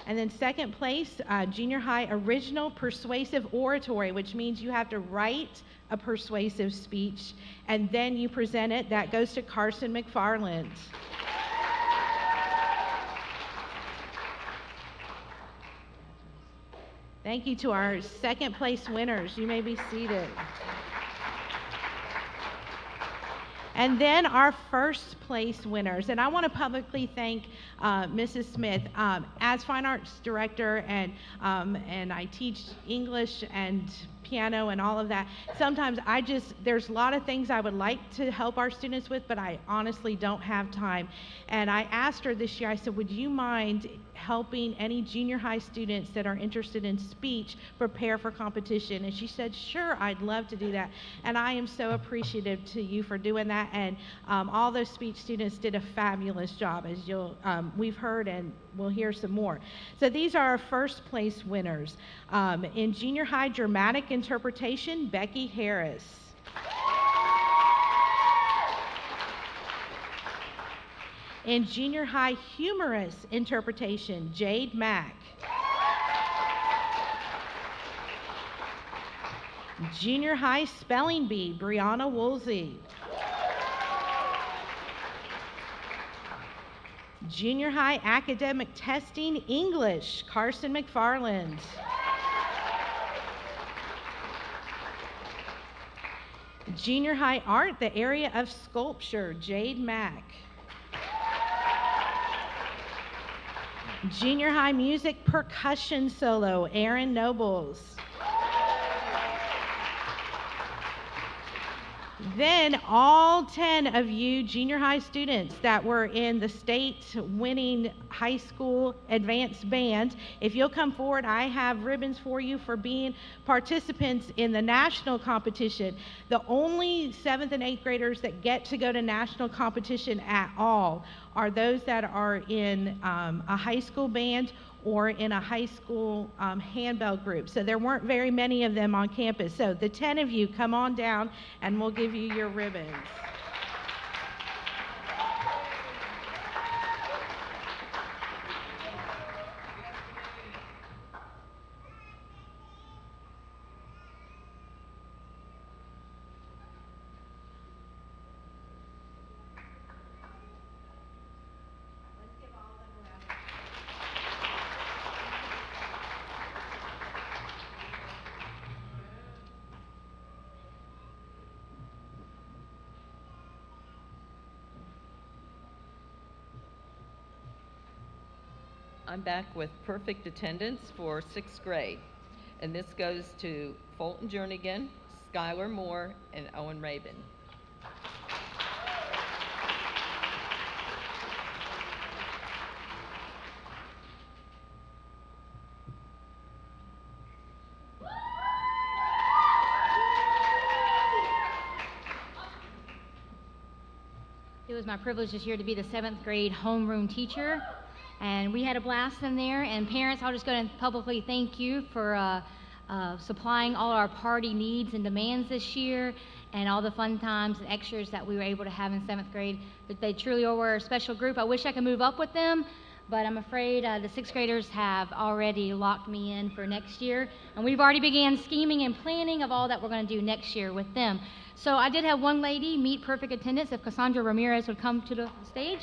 And then second place, junior high original persuasive oratory, which means you have to write a persuasive speech and then you present it. That goes to Carson McFarland. Thank you to our second place winners. You may be seated. And then our first place winners. And I want to publicly thank Mrs. Smith. As fine arts director and I teach English and piano and all of that. Sometimes there's a lot of things I would like to help our students with, but I honestly don't have time. And I asked her this year, I said, would you mind helping any junior high students that are interested in speech prepare for competition? And she said, sure, I'd love to do that. And I am so appreciative to you for doing that. And all those speech students did a fabulous job, as we've heard and we'll hear some more. So these are our first place winners. In junior high dramatic interpretation, Becky Harris. In junior high humorous interpretation, Jade Mack. Junior high spelling bee, Brianna Woolsey. Junior high academic testing, English, Carson McFarland. Junior high art, the area of sculpture, Jade Mack. Junior high music percussion solo, Aaron Nobles. Then all 10 of you junior high students that were in the state winning high school advanced band, if you'll come forward, I have ribbons for you for being participants in the national competition. The only 7th and 8th graders that get to go to national competition at all are those that are in a high school band or in a high school handbell group. So there weren't very many of them on campus. So the 10 of you, come on down and we'll give you your ribbons. I'm back with perfect attendance for 6th grade. And this goes to Fulton Jernigan, Skylar Moore, and Owen Rabin. It was my privilege this year to be the 7th grade homeroom teacher, and we had a blast in there. And parents, I'll just go and publicly thank you for supplying all our party needs and demands this year, and all the fun times and extras that we were able to have in 7th grade. But they truly were a special group. I wish I could move up with them, but I'm afraid the 6th graders have already locked me in for next year, and we've already began scheming and planning of all that we're going to do next year with them. So I did have one lady meet perfect attendance. If Cassandra Ramirez would come to the stage.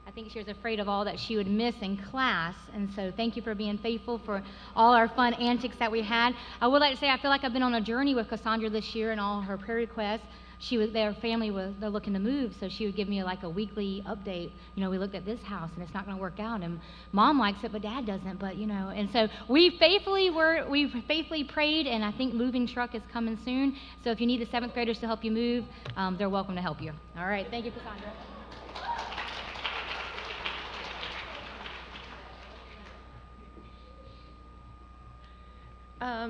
I think she was afraid of all that she would miss in class, and so thank you for being faithful for all our fun antics that we had. I would like to say I feel like I've been on a journey with Cassandra this year and all her prayer requests. Their family they're looking to move, so she would give me like a weekly update. You know, we looked at this house and it's not going to work out, and Mom likes it, but Dad doesn't. But you know, and so we faithfully prayed, and I think moving truck is coming soon. So if you need the 7th graders to help you move, they're welcome to help you. All right, thank you, Cassandra.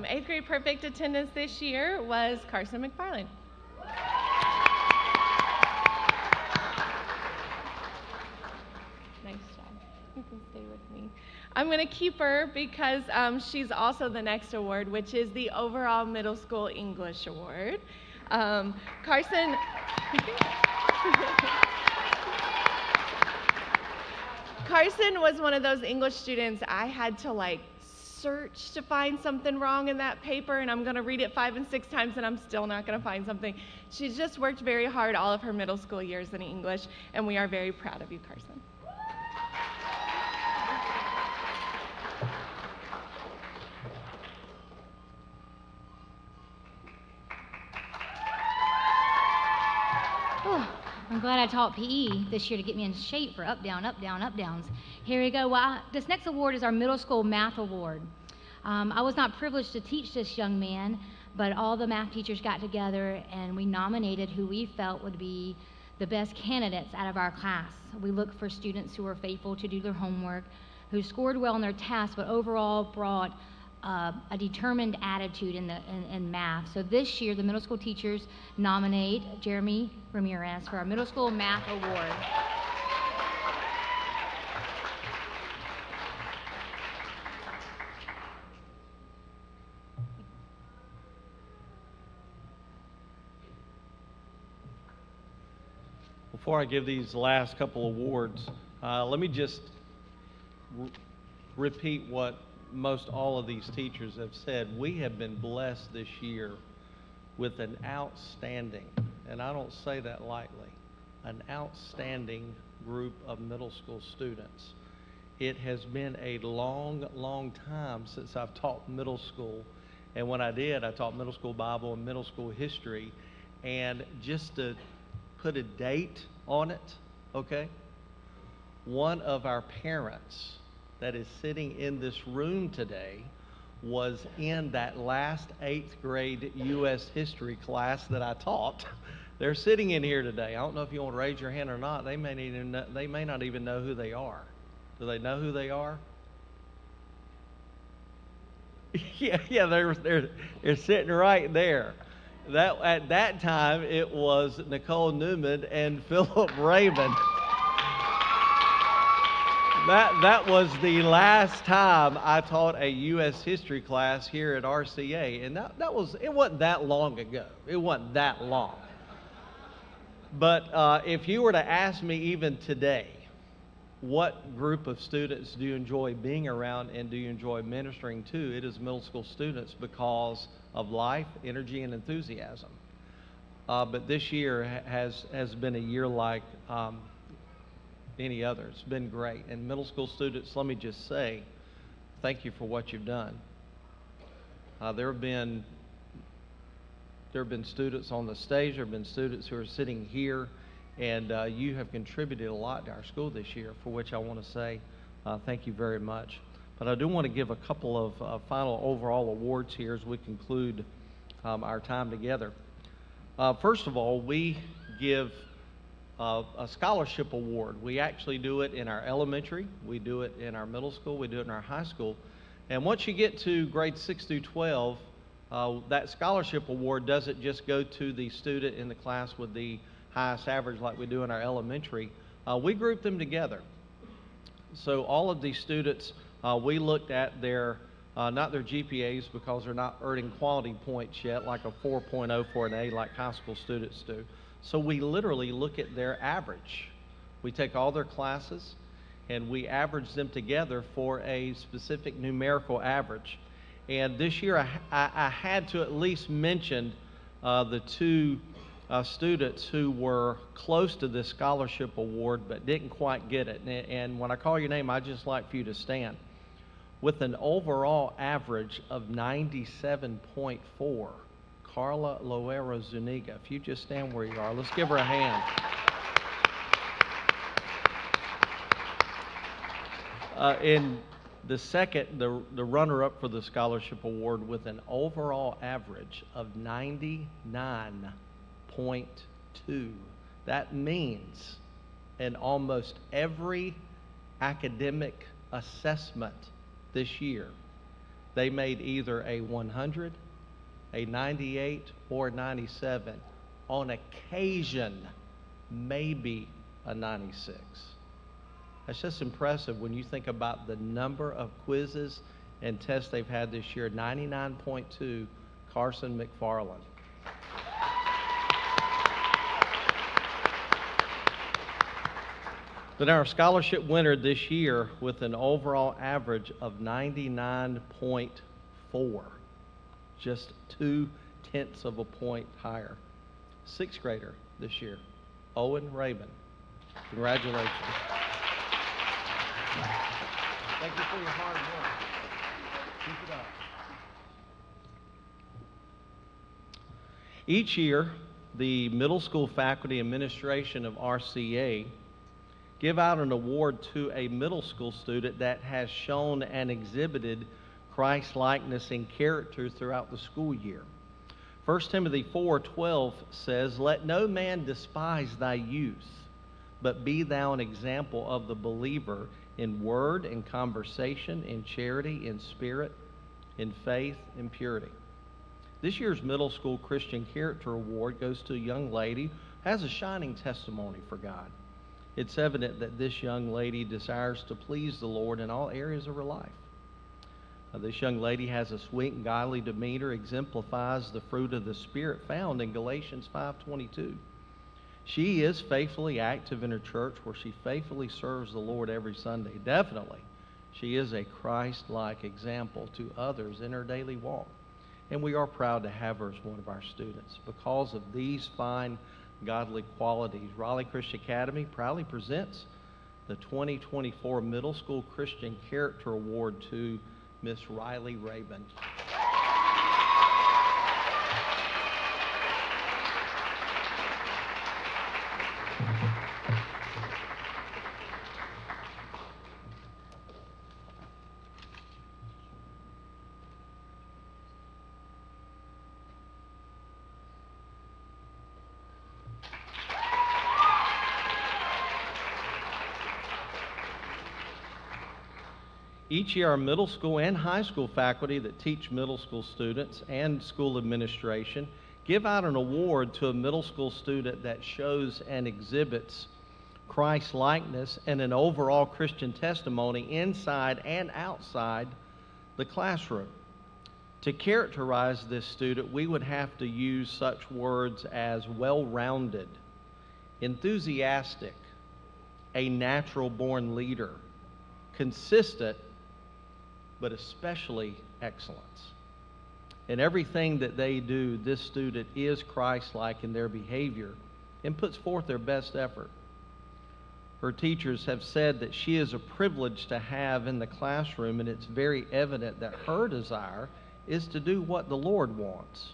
Eighth grade perfect attendance this year was Carson McFarland. Nice job. You can stay with me. I'm going to keep her because she's also the next award, which is the overall middle school English award. Carson. Carson was one of those English students I had to search to find something wrong in that paper, and I'm going to read it 5 and 6 times and I'm still not going to find something. She's just worked very hard all of her middle school years in English, and we are very proud of you, Carson. Oh, I'm glad I taught PE this year to get me in shape for up, down, up, down, up, downs. Here we go. Well, this next award is our middle school math award. I was not privileged to teach this young man, but all the math teachers got together and we nominated who we felt would be the best candidates out of our class. We looked for students who were faithful to do their homework, who scored well on their tests, but overall brought a determined attitude in math. So this year, the middle school teachers nominate Jeremy Ramirez for our middle school math award. Before I give these last couple awards, let me just repeat what most all of these teachers have said. We have been blessed this year with an outstanding, and I don't say that lightly, an outstanding group of middle school students. It has been a long, long time since I've taught middle school, and when I did, I taught middle school Bible and middle school history, and just to put a date on it, okay? One of our parents that is sitting in this room today was in that last 8th grade U.S. history class that I taught. They're sitting in here today. I don't know if you want to raise your hand or not. They may not even know who they are. Do they know who they are? yeah, they're sitting right there. At that time, it was Nicole Newman and Philip Raymond. That was the last time I taught a U.S. history class here at RCA, and it wasn't that long ago. It wasn't that long. But if you were to ask me even today, what group of students do you enjoy being around and do you enjoy ministering to? It is middle school students because of life, energy, and enthusiasm. But this year has been a year like any other. It's been great. And middle school students, let me just say, thank you for what you've done. There have been students on the stage, there have been students who are sitting here, and you have contributed a lot to our school this year, for which I want to say thank you very much. But I do want to give a couple of final overall awards here as we conclude our time together. First of all, we give a scholarship award. We actually do it in our elementary, we do it in our middle school, we do it in our high school, And once you get to grades 6 through 12, that scholarship award doesn't just go to the student in the class with the highest average like we do in our elementary. We group them together. So all of these students, we looked at their, not their GPAs because they're not earning quality points yet, like a 4.0 for an A like high school students do. So we literally look at their average. We take all their classes and we average them together for a specific numerical average. And this year I had to at least mention the two students who were close to this scholarship award but didn't quite get it. And when I call your name, I'd just like for you to stand. With an overall average of 97.4, Carla Loera Zuniga. If you just stand where you are, let's give her a hand. And the second, the runner-up for the scholarship award with an overall average of 99.2. That means in almost every academic assessment this year, they made either a 100, a 98, or 97. On occasion, maybe a 96. That's just impressive when you think about the number of quizzes and tests they've had this year. 99.2, Carson McFarland. But our scholarship winner this year with an overall average of 99.4, just 0.2 of a point higher. Sixth grader this year, Owen Rabin. Congratulations. Thank you for your hard work. Keep it up. Each year, the middle school faculty administration of RCA give out an award to a middle school student that has shown and exhibited Christ-likeness and character throughout the school year. 1 Timothy 4:12 says, "Let no man despise thy youth, but be thou an example of the believer in word, in conversation, in charity, in spirit, in faith, in purity." This year's Middle School Christian Character Award goes to a young lady who has a shining testimony for God. It's evident that this young lady desires to please the Lord in all areas of her life. This young lady has a sweet and godly demeanor, exemplifies the fruit of the Spirit found in Galatians 5:22. She is faithfully active in her church where she faithfully serves the Lord every Sunday. Definitely, she is a Christ-like example to others in her daily walk. And we are proud to have her as one of our students. Because of these fine godly qualities, Raleigh Christian Academy proudly presents the 2024 Middle School Christian Character Award to Miss Riley Rabin. Each year, our middle school and high school faculty that teach middle school students and school administration give out an award to a middle school student that shows and exhibits Christ-likeness and an overall Christian testimony inside and outside the classroom. To characterize this student, we would have to use such words as well-rounded, enthusiastic, a natural-born leader, consistent, but especially excellence. In everything that they do, this student is Christ-like in their behavior and puts forth their best effort. Her teachers have said that she is a privilege to have in the classroom, and it's very evident that her desire is to do what the Lord wants.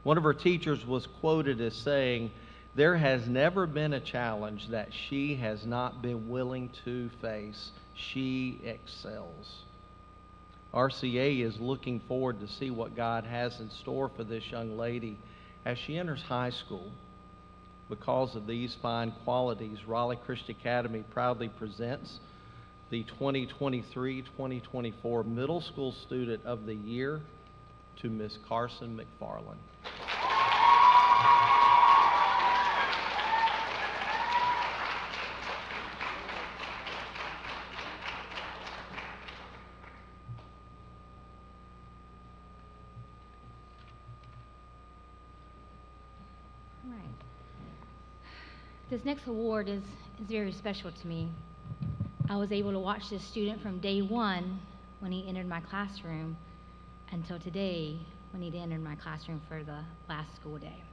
One of her teachers was quoted as saying, "There has never been a challenge that she has not been willing to face. She excels." RCA is looking forward to see what God has in store for this young lady as she enters high school. Because of these fine qualities, Raleigh Christian Academy proudly presents the 2023-2024 Middle School Student of the Year to Miss Carson McFarland. Right. This next award is very special to me. I was able to watch this student from day one when he entered my classroom until today when he entered my classroom for the last school day.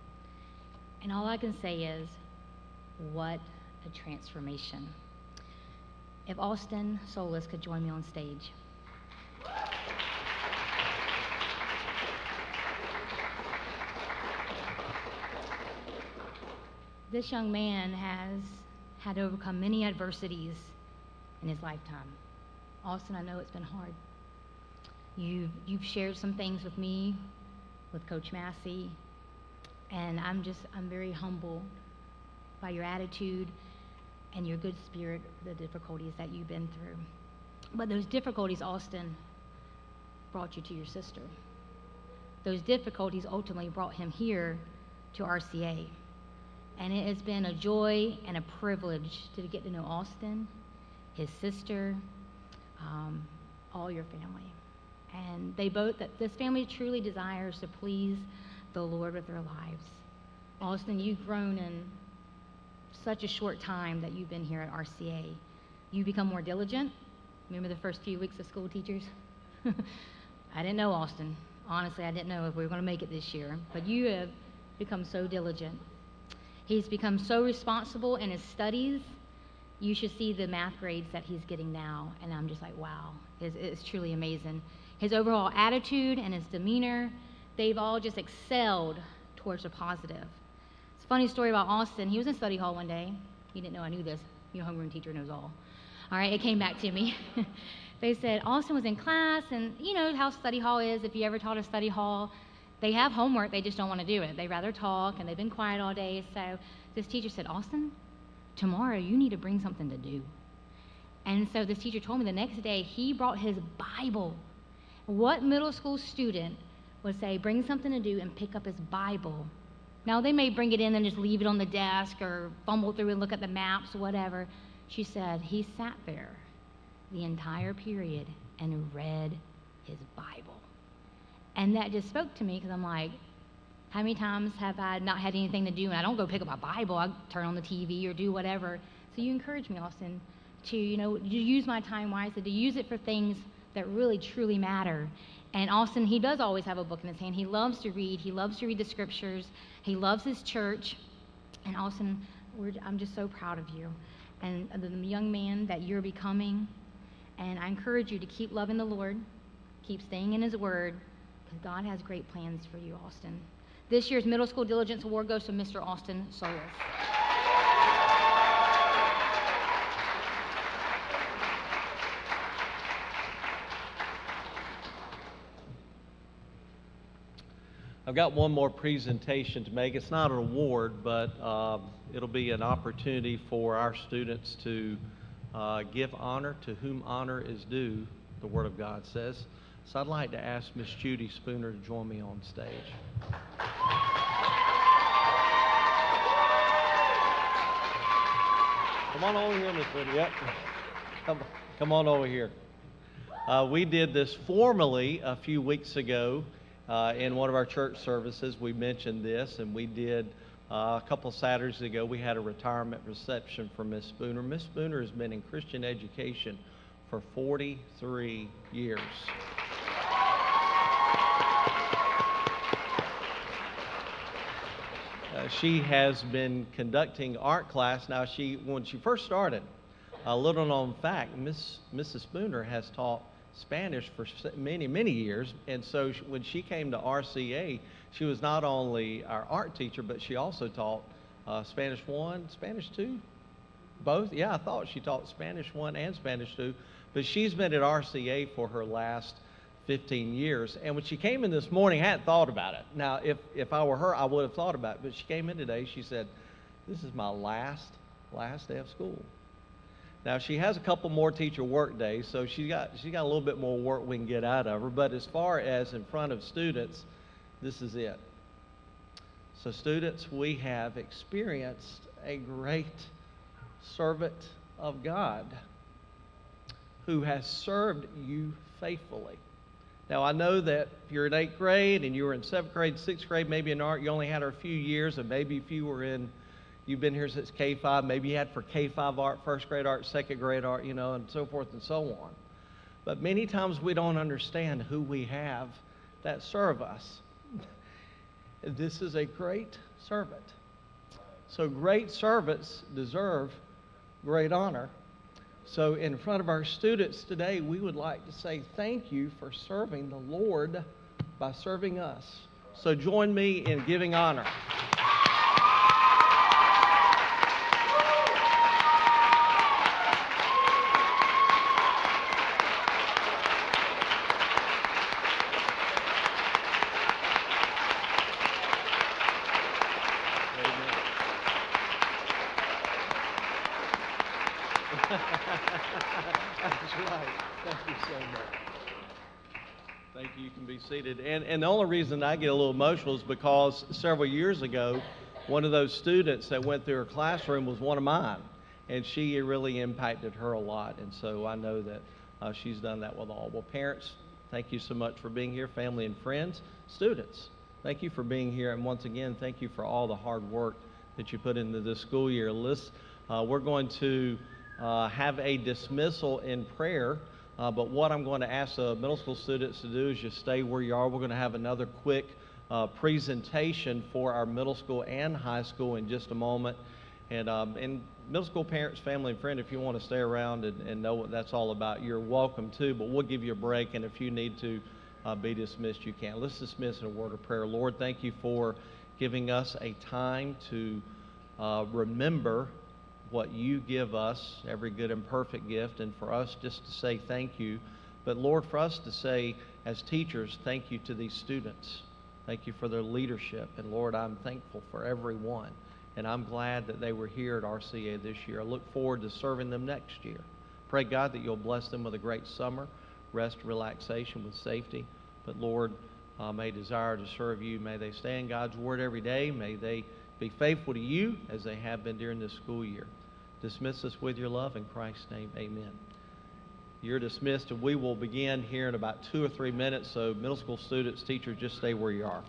And all I can say is, what a transformation. If Austin Solis could join me on stage. This young man has had to overcome many adversities in his lifetime. Austin, I know it's been hard. You've shared some things with me, with Coach Massey, and I'm very humbled by your attitude and your good spirit, the difficulties that you've been through. But those difficulties, Austin, brought you to your sister. Those difficulties ultimately brought him here to RCA. And it has been a joy and a privilege to get to know Austin, his sister, all your family. And this family truly desires to please the Lord with their lives. Austin, you've grown in such a short time that you've been here at RCA. You've become more diligent. Remember the first few weeks of school teachers? I didn't know Austin. Honestly, I didn't know if we were going to make it this year. But you have become so diligent. He's become so responsible in his studies. You should see the math grades that he's getting now, and I'm just like, wow, it's truly amazing. His overall attitude and his demeanor, they've all just excelled towards the positive. It's a funny story about Austin. He was in study hall one day. He didn't know I knew this. Your homeroom teacher knows all. All right, it came back to me. They said Austin was in class, and you know how study hall is. If you ever taught a study hall, they have homework, they just don't want to do it. They rather talk, and they've been quiet all day. So this teacher said, Austin, tomorrow you need to bring something to do. And so this teacher told me the next day he brought his Bible. What middle school student would say, bring something to do and pick up his Bible? Now, they may bring it in and just leave it on the desk or fumble through and look at the maps or whatever. She said he sat there the entire period and read his Bible. And that just spoke to me because I'm like, how many times have I not had anything to do and I don't go pick up my Bible, I turn on the TV or do whatever. So you encourage me, Austin, to use my time wisely, to use it for things that really truly matter. And Austin, he does always have a book in his hand. He loves to read. He loves to read the scriptures. He loves his church. And Austin, I'm just so proud of you and the young man that you're becoming. And I encourage you to keep loving the Lord, keep staying in his word, because God has great plans for you, Austin. This year's Middle School Diligence Award goes to Mr. Austin Solis. I've got one more presentation to make. It's not an award, but it'll be an opportunity for our students to give honor to whom honor is due, the Word of God says. So I'd like to ask Miss Judy Spooner to join me on stage. Come on over here, Miss Spooner. Yep. Come on over here. We did this formally a few weeks ago in one of our church services. We mentioned this, and we did a couple Saturdays ago. We had a retirement reception for Miss Spooner. Miss Spooner has been in Christian education for 43 years. She has been conducting art class. Now, when she first started, a little known fact, Mrs. Spooner has taught Spanish for many, many years. And so when she came to RCA, she was not only our art teacher, but she also taught Spanish 1, Spanish 2, both. Yeah, I thought she taught Spanish 1 and Spanish 2. But she's been at RCA for her last 15 years. And when she came in this morning, I hadn't thought about it. Now, if I were her, I would have thought about it. But she came in today, she said, this is my last day of school. Now, she has a couple more teacher work days, so she's got a little bit more work we can get out of her. But as far as in front of students, this is it. So students, we have experienced a great servant of God who has served you faithfully. Now, I know that if you're in 8th grade and you were in 7th grade, 6th grade, maybe in art, you only had her a few years, and maybe if you were you've been here since K-5, maybe you had for K-5 art, 1st grade art, 2nd grade art, and so forth and so on. But many times we don't understand who we have that serve us. This is a great servant. So great servants deserve great honor. So in front of our students today, we would like to say thank you for serving the Lord by serving us. So join me in giving honor. That's right. Thank you so much. Thank you. You can be seated. And the only reason I get a little emotional is because several years ago, one of those students that went through her classroom was one of mine. And she really impacted her a lot. And so I know that she's done that with all. Well, parents, thank you so much for being here. Family and friends. Students, thank you for being here. And once again, thank you for all the hard work that you put into this school year. We're going to have a dismissal in prayer, but what I'm going to ask the middle school students to do is just stay where you are. We're going to have another quick presentation for our middle school and high school in just a moment. And middle school parents, family, and friend, if you want to stay around and know what that's all about, you're welcome to, but we'll give you a break, and if you need to be dismissed, you can. Let's dismiss in a word of prayer. Lord, thank you for giving us a time to remember what you give us, every good and perfect gift, and for us just to say thank you. But Lord, for us to say as teachers, thank you to these students. Thank you for their leadership. And Lord, I'm thankful for everyone. And I'm glad that they were here at RCA this year. I look forward to serving them next year. Pray, God, that you'll bless them with a great summer, rest, relaxation with safety. But Lord, may desire to serve you. May they stay in God's word every day. May they be faithful to you as they have been during this school year. Dismiss us with your love. In Christ's name, amen. You're dismissed, and we will begin here in about 2 or 3 minutes. So middle school students, teachers, just stay where you are.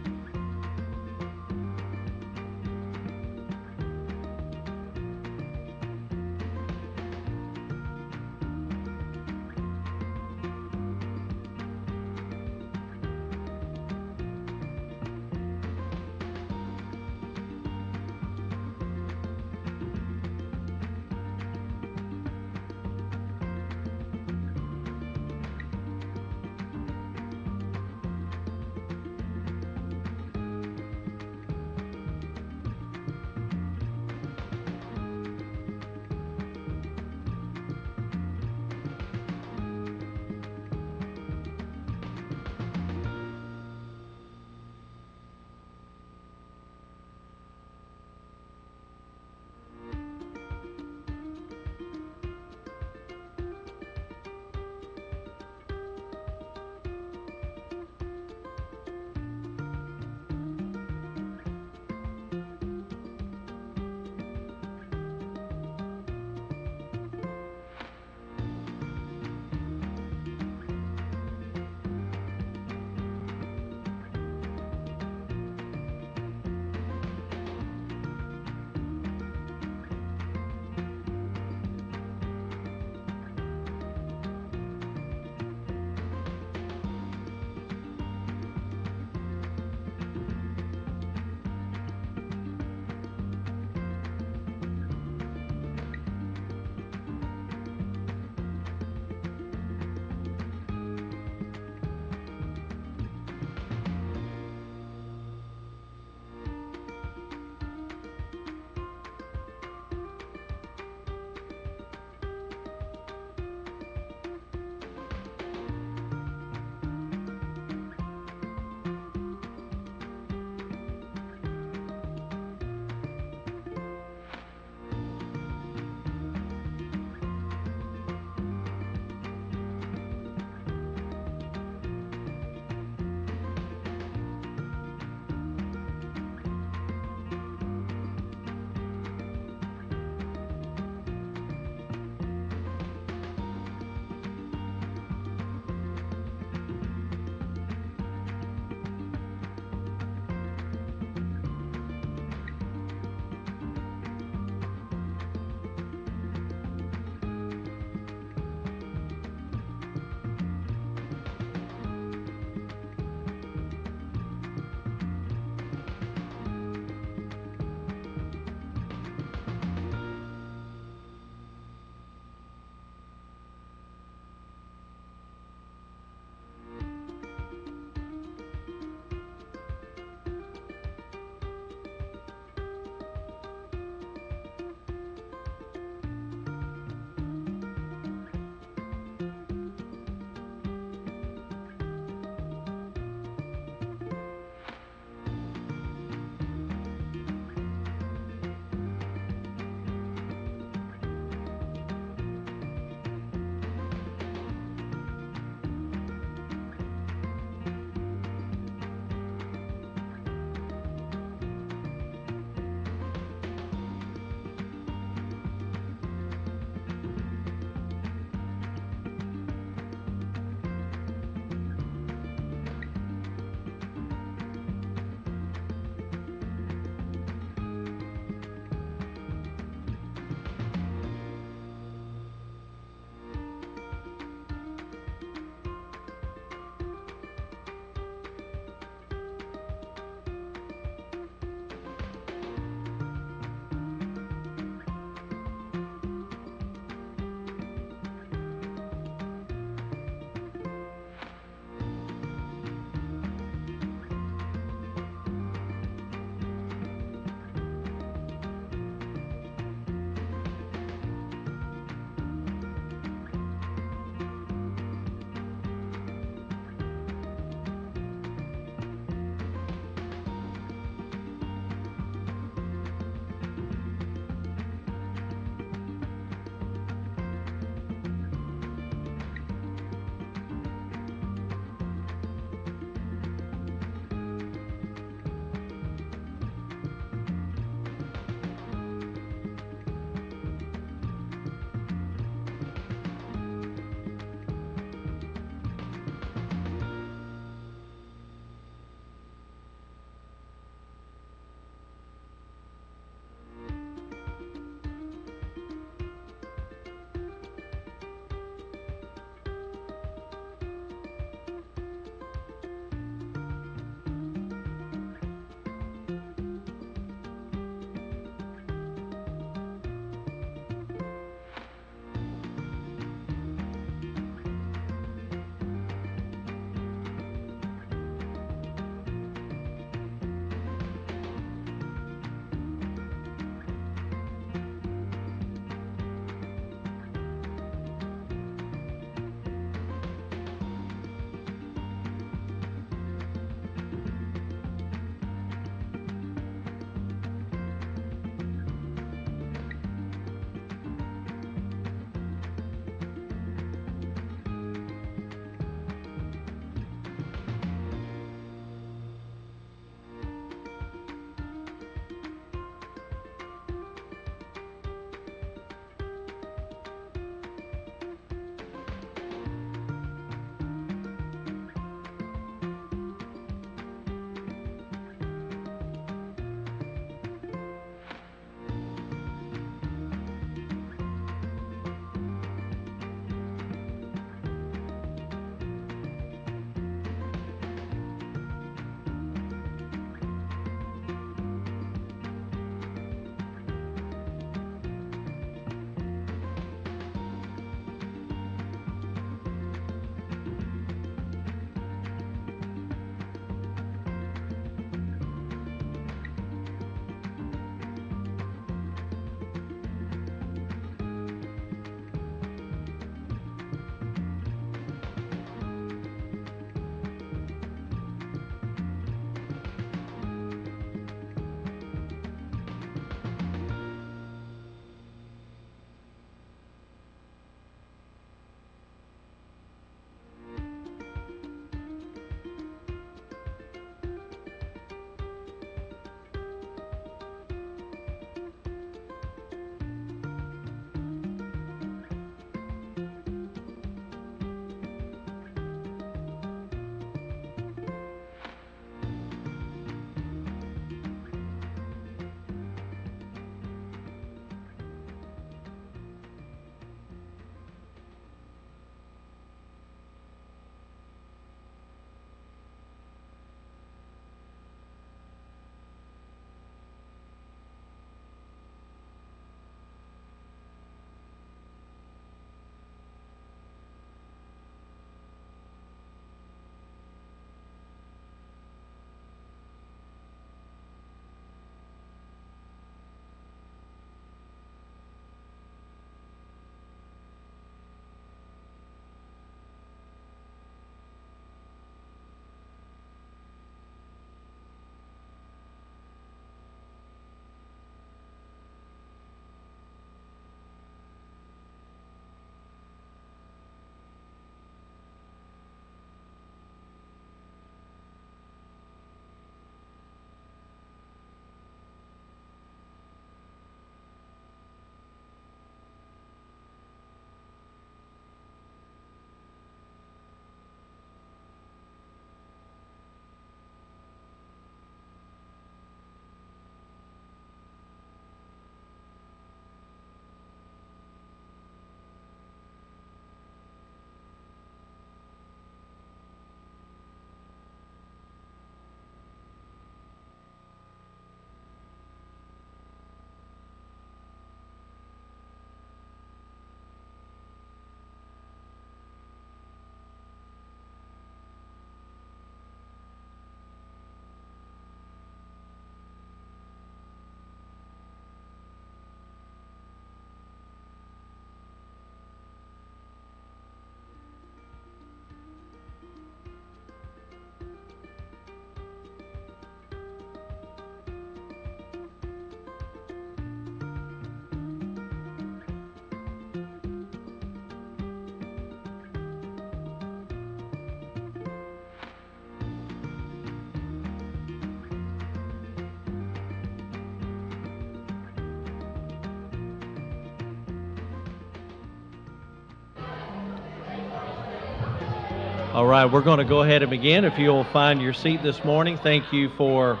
All right, we're going to go ahead and begin. If you'll find your seat this morning, thank you for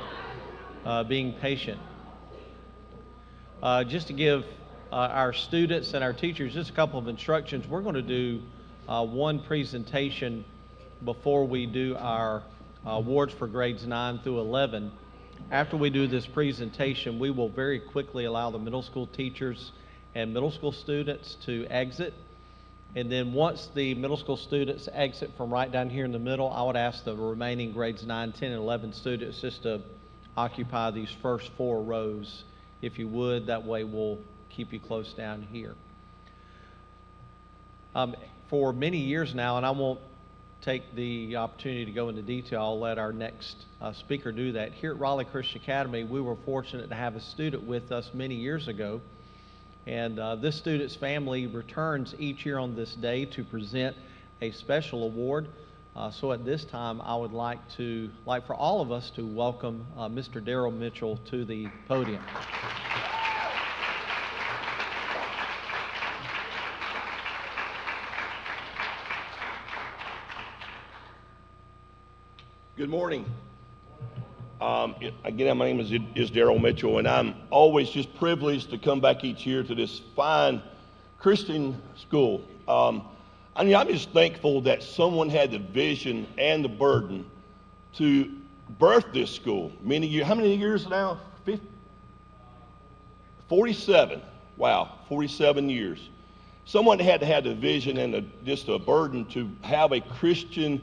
being patient. Just to give our students and our teachers just a couple of instructions, we're going to do one presentation before we do our awards for grades 9 through 11. After we do this presentation, we will very quickly allow the middle school teachers and middle school students to exit. And then once the middle school students exit from right down here in the middle, I would ask the remaining grades 9, 10, and 11 students just to occupy these first 4 rows, if you would. That way we'll keep you close down here. For many years now, and I won't take the opportunity to go into detail, I'll let our next speaker do that. Here at Raleigh Christian Academy, we were fortunate to have a student with us many years ago. And this student's family returns each year on this day to present a special award. So at this time, I would like for all of us to welcome Mr. Darrell Mitchell to the podium. Good morning. Again, my name is Darrell Mitchell, and I'm always just privileged to come back each year to this fine Christian school. I'm just thankful that someone had the vision and the burden to birth this school. Many years, how many years now? 47. Wow, 47 years. Someone had to have the vision and just a burden to have a Christian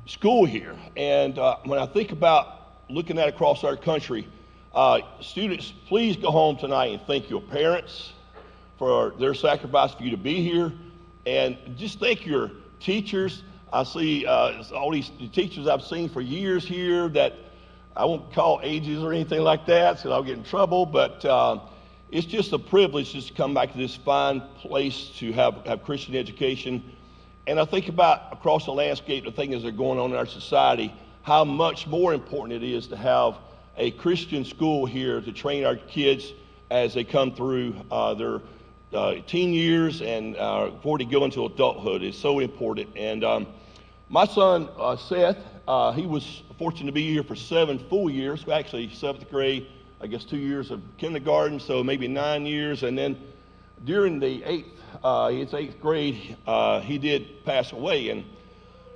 school here. And when I think about looking at across our country, students, please go home tonight and thank your parents for their sacrifice for you to be here, and just thank your teachers. I see all these teachers I've seen for years here that I won't call ages or anything like that, so I'll get in trouble, but it's just a privilege just to come back to this fine place to have Christian education. And I think about across the landscape, the things that are going on in our society, how much more important it is to have a Christian school here to train our kids as they come through their teen years and before they go into adulthood. It's so important. And my son, Seth, he was fortunate to be here for 7 full years, actually 7th grade, I guess 2 years of kindergarten, so maybe 9 years. And then during the 8th grade, he did pass away. And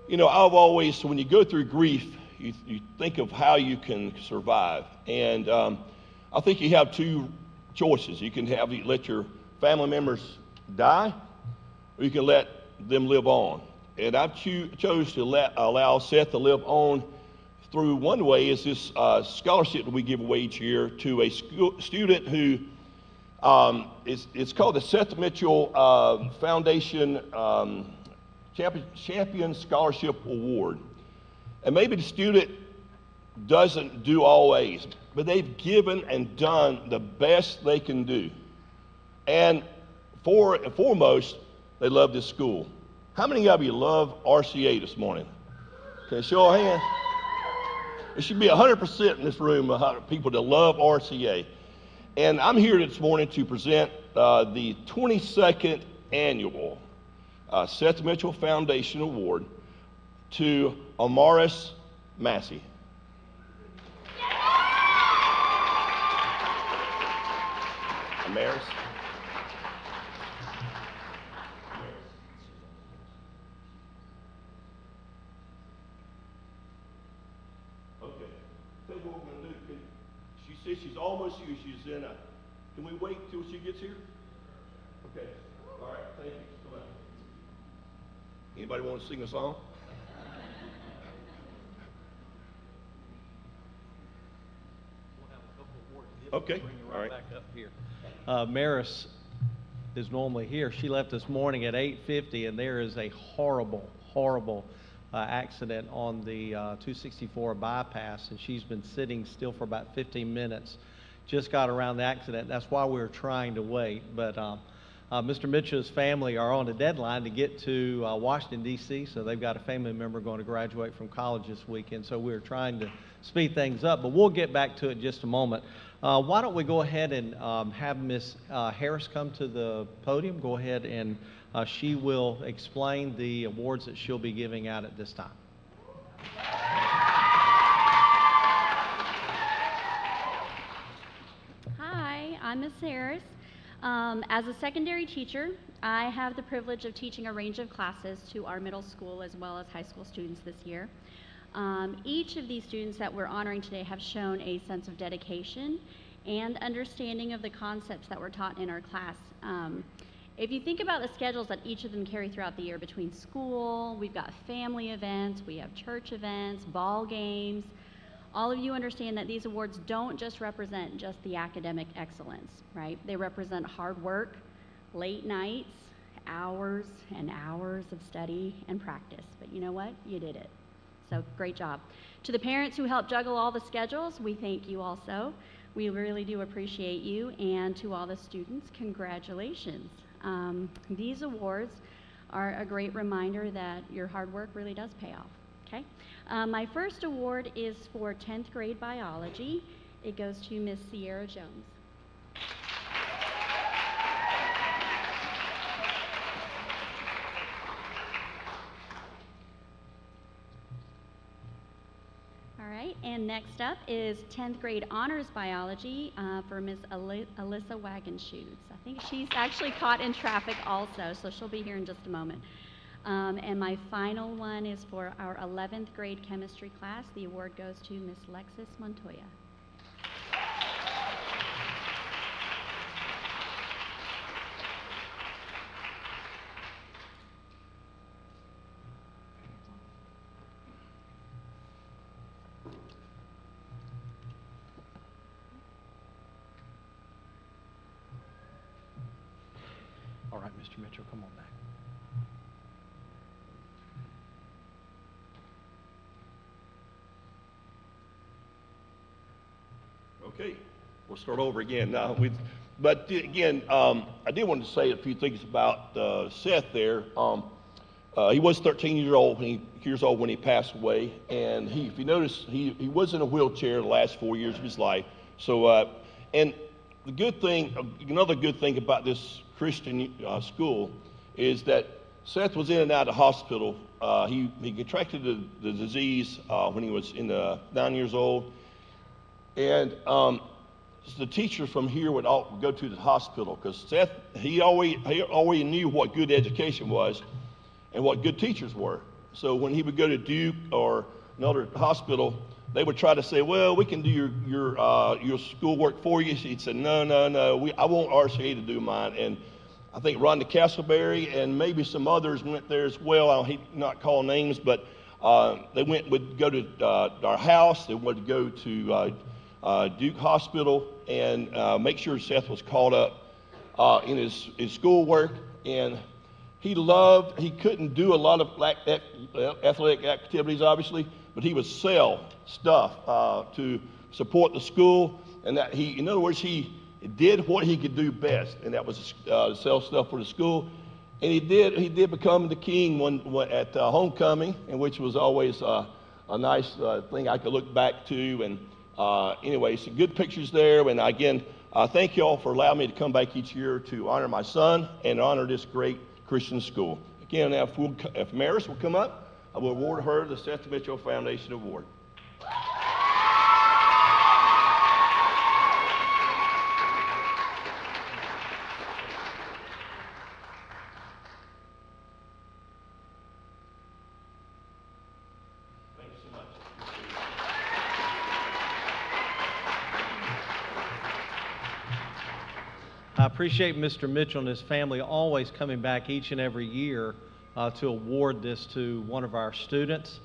you know, I've always, when you go through grief, you think of how you can survive. And I think you have 2 choices. You can let your family members die, or you can let them live on. And I've chose to allow Seth to live on through one way is this scholarship that we give away each year to a student who it's called the Seth Mitchell Foundation Champion Scholarship Award. And maybe the student doesn't do all A's, but they've given and done the best they can do. And foremost, they love this school. How many of you love RCA this morning? Can I show a hand? There should be 100% in this room of people that love RCA. And I'm here this morning to present the 22nd annual Seth Mitchell Foundation Award to Amaris Massey. Amaris. Okay. Tell you what we're going to do. She says she's almost here. She's in a. Can we wait till she gets here? Okay. All right. Thank you. Come on. Anybody want to sing a song? Okay. All right. Back up here. Maris is normally here. She left this morning at 8:50, and there is a horrible accident on the 264 bypass, and she's been sitting still for about 15 minutes. Just got around the accident. That's why we were trying to wait. But Mr. Mitchell's family are on a deadline to get to Washington, D.C., so they've got a family member going to graduate from college this weekend. So we're trying to speed things up, but we'll get back to it in just a moment. Why don't we go ahead and have Miss Harris come to the podium? Go ahead and she will explain the awards that she'll be giving out at this time. Hi, I'm Miss Harris. As a secondary teacher, I have the privilege of teaching a range of classes to our middle school as well as high school students this year. Each of these students that we're honoring today have shown a sense of dedication and understanding of the concepts that were taught in our class. If you think about the schedules that each of them carry throughout the year between school, we've got family events, we have church events, ball games. All of you understand that these awards don't just represent just the academic excellence, right? They represent hard work, late nights, hours and hours of study and practice. But you know what? You did it. So great job. To the parents who helped juggle all the schedules, we thank you also. We really do appreciate you. And to all the students, congratulations. These awards are a great reminder that your hard work really does pay off. Okay. My first award is for 10th grade biology. It goes to Miss Sierra Jones. All right, and next up is 10th grade honors biology for Miss Alyssa Wagenshoes. I think she's actually caught in traffic also, so she'll be here in just a moment. And my final one is for our 11th grade chemistry class. The award goes to Miss Lexis Montoya. All right, Mr. Mitchell, come on back. Okay, we'll start over again now. But again, I did want to say a few things about Seth there. He was 13 years old when he passed away, and if you notice, he was in a wheelchair the last 4 years of his life. So, and the good thing, another good thing about this Christian school is that Seth was in and out of the hospital. He contracted the disease when he was 9 years old. And the teachers from here would all go to the hospital because Seth, he already knew what good education was and what good teachers were. So when he would go to Duke or another hospital, they would try to say, well, we can do your schoolwork for you. He'd say, no, I want RCA to do mine. And I think Rhonda Castleberry and maybe some others went there as well. I don't not call names, but they would go to our house. They would go to Duke Hospital and make sure Seth was caught up in his schoolwork. And he couldn't do a lot of athletic activities, obviously, but he would sell stuff to support the school. And that in other words, he did what he could do best, and that was sell stuff for the school. And he did become the king at homecoming, and which was always a nice thing I could look back to. And anyway, some good pictures there. And again, thank you all for allowing me to come back each year to honor my son and honor this great Christian school. Again, if Maris will come up, I will award her the Seth Mitchell Foundation Award. I appreciate Mr. Mitchell and his family always coming back each and every year to award this to one of our students.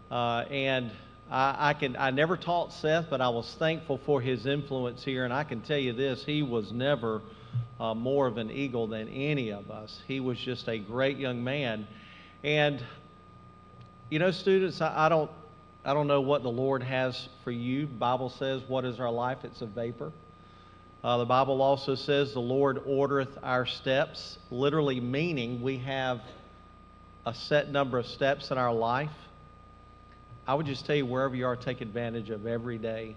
And I never taught Seth, but I was thankful for his influence here. And I can tell you this, he was never more of an eagle than any of us. He was just a great young man. And, you know, students, I don't know what the Lord has for you. The Bible says, what is our life? It's a vapor. The Bible also says the Lord ordereth our steps, literally meaning we have a set number of steps in our life. I would just tell you, wherever you are, take advantage of every day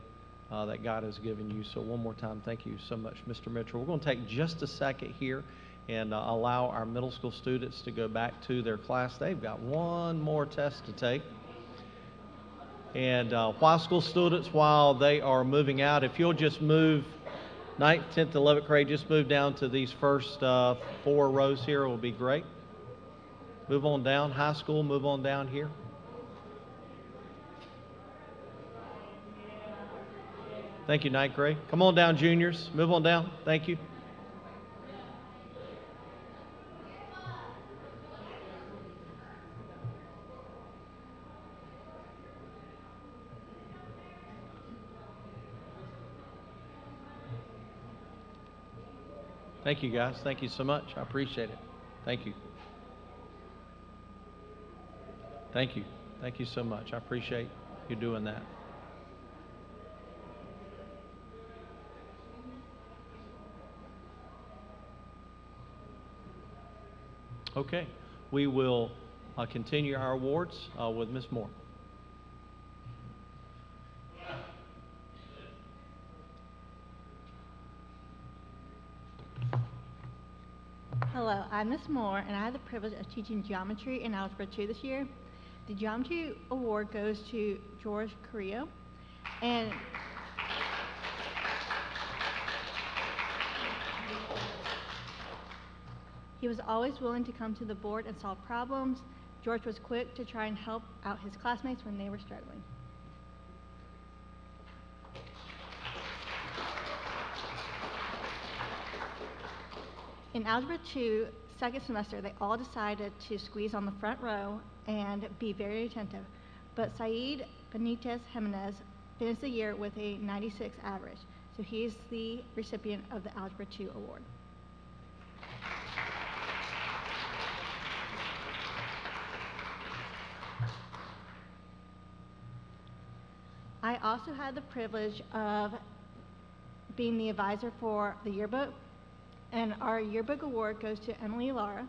that God has given you. So one more time, thank you so much, Mr. Mitchell. We're going to take just a second here and allow our middle school students to go back to their class. They've got one more test to take. And while school students, while they are moving out, if you'll just move 9th, 10th, 11th grade, just move down to these first 4 rows here, it will be great. Move on down. High school, move on down here. Thank you, 9th grade. Come on down, juniors. Move on down. Thank you. Thank you, guys. Thank you so much. I appreciate it. Thank you. Thank you. Thank you so much. I appreciate you doing that. Okay. We will continue our awards with Ms. Moore. Hello, I'm Miss Moore, and I have the privilege of teaching geometry in Algebra 2 this year. The Geometry Award goes to George Carrillo, and he was always willing to come to the board and solve problems. George was quick to try and help out his classmates when they were struggling. In Algebra 2, second semester, they all decided to squeeze on the front row and be very attentive. But Saeed Benitez Jimenez finished the year with a 96 average, so he is the recipient of the Algebra 2 award. I also had the privilege of being the advisor for the yearbook. And our yearbook award goes to Emily Lara.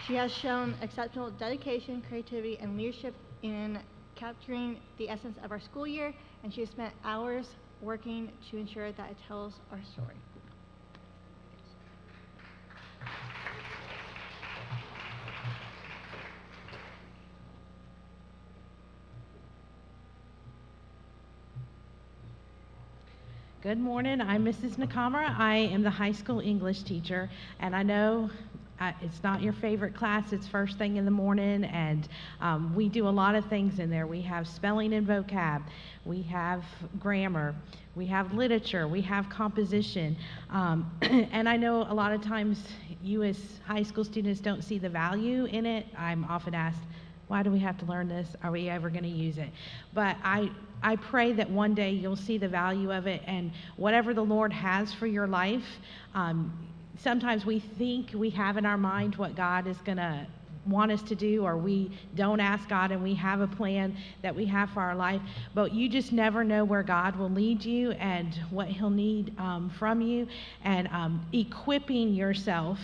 She has shown exceptional dedication, creativity, and leadership in capturing the essence of our school year, and she has spent hours working to ensure that it tells our story. Good morning. I'm Mrs. Nakamura. I am the high school English teacher, and I know it's not your favorite class. It's first thing in the morning, and we do a lot of things in there. We have spelling and vocab. We have grammar. We have literature. We have composition. And I know a lot of times you as high school students don't see the value in it. I'm often asked, why do we have to learn this? Are we ever going to use it? But I pray that one day you'll see the value of it, and whatever the Lord has for your life, sometimes we think we have in our mind what God is going to want us to do, or we don't ask God and we have a plan that we have for our life, but you just never know where God will lead you and what He'll need from you, and equipping yourself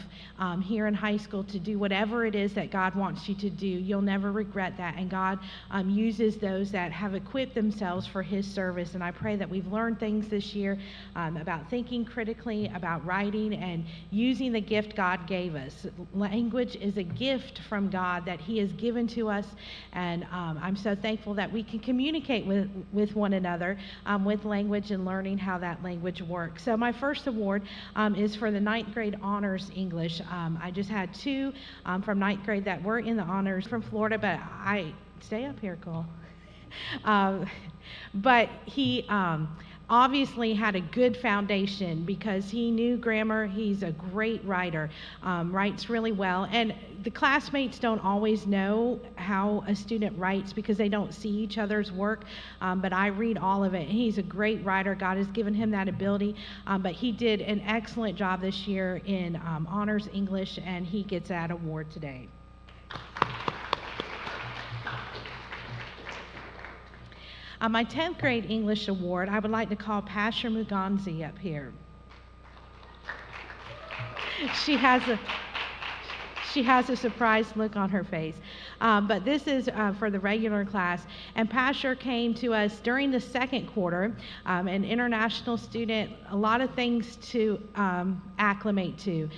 here in high school to do whatever it is that God wants you to do. You'll never regret that, and God uses those that have equipped themselves for His service. And I pray that we've learned things this year about thinking critically, about writing, and using the gift God gave us. Language is a gift from God that He has given to us, and I'm so thankful that we can communicate with one another with language and learning how that language works. So my first award is for the 9th grade honors English. I just had 2 from 9th grade that were in the honors from Florida, but I stay up here, Cole. But he obviously had a good foundation because he knew grammar. He's a great writer, writes really well. And the classmates don't always know how a student writes because they don't see each other's work, but I read all of it. He's a great writer. God has given him that ability, but he did an excellent job this year in honors English, and he gets that award today. My 10th grade English award, I would like to call Pastor Muganzi up here. She has She has a surprised look on her face. But this is for the regular class. And Pastor came to us during the second quarter, an international student, a lot of things to acclimate to.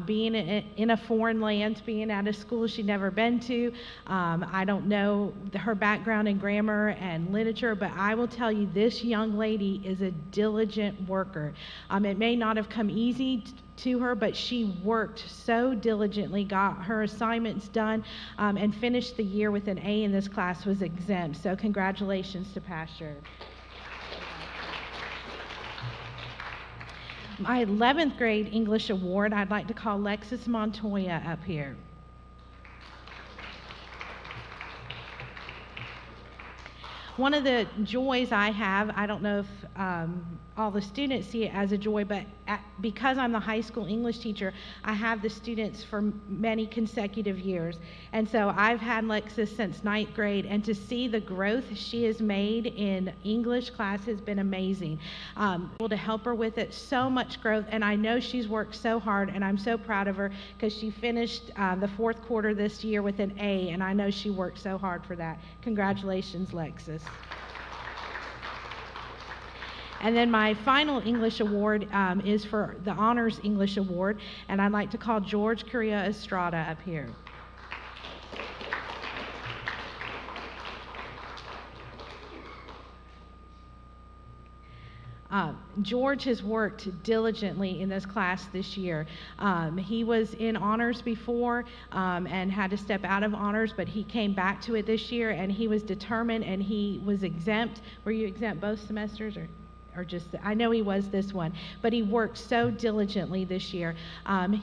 Being in a foreign land, being at a school she'd never been to. I don't know her background in grammar and literature, but I will tell you this young lady is a diligent worker. It may not have come easy to her, but she worked so diligently, got her assignments done, and finished the year with an A in this class, was exempt. So congratulations to Pastor. My 11th grade English award, I'd like to call Lexis Montoya up here. One of the joys I have, I don't know if all the students see it as a joy, but because I'm the high school English teacher, I have the students for many consecutive years. And so I've had Lexis since 9th grade, and to see the growth she has made in English class has been amazing. Able to help her with it, so much growth, and I know she's worked so hard, and I'm so proud of her because she finished the fourth quarter this year with an A, and I know she worked so hard for that. Congratulations, Lexis. And then my final English award is for the Honors English Award, and I'd like to call George Correa Estrada up here. George has worked diligently in this class this year. He was in honors before and had to step out of honors, but he came back to it this year, and he was determined, and he was exempt. Were you exempt both semesters, or just, I know he was this one, but he worked so diligently this year.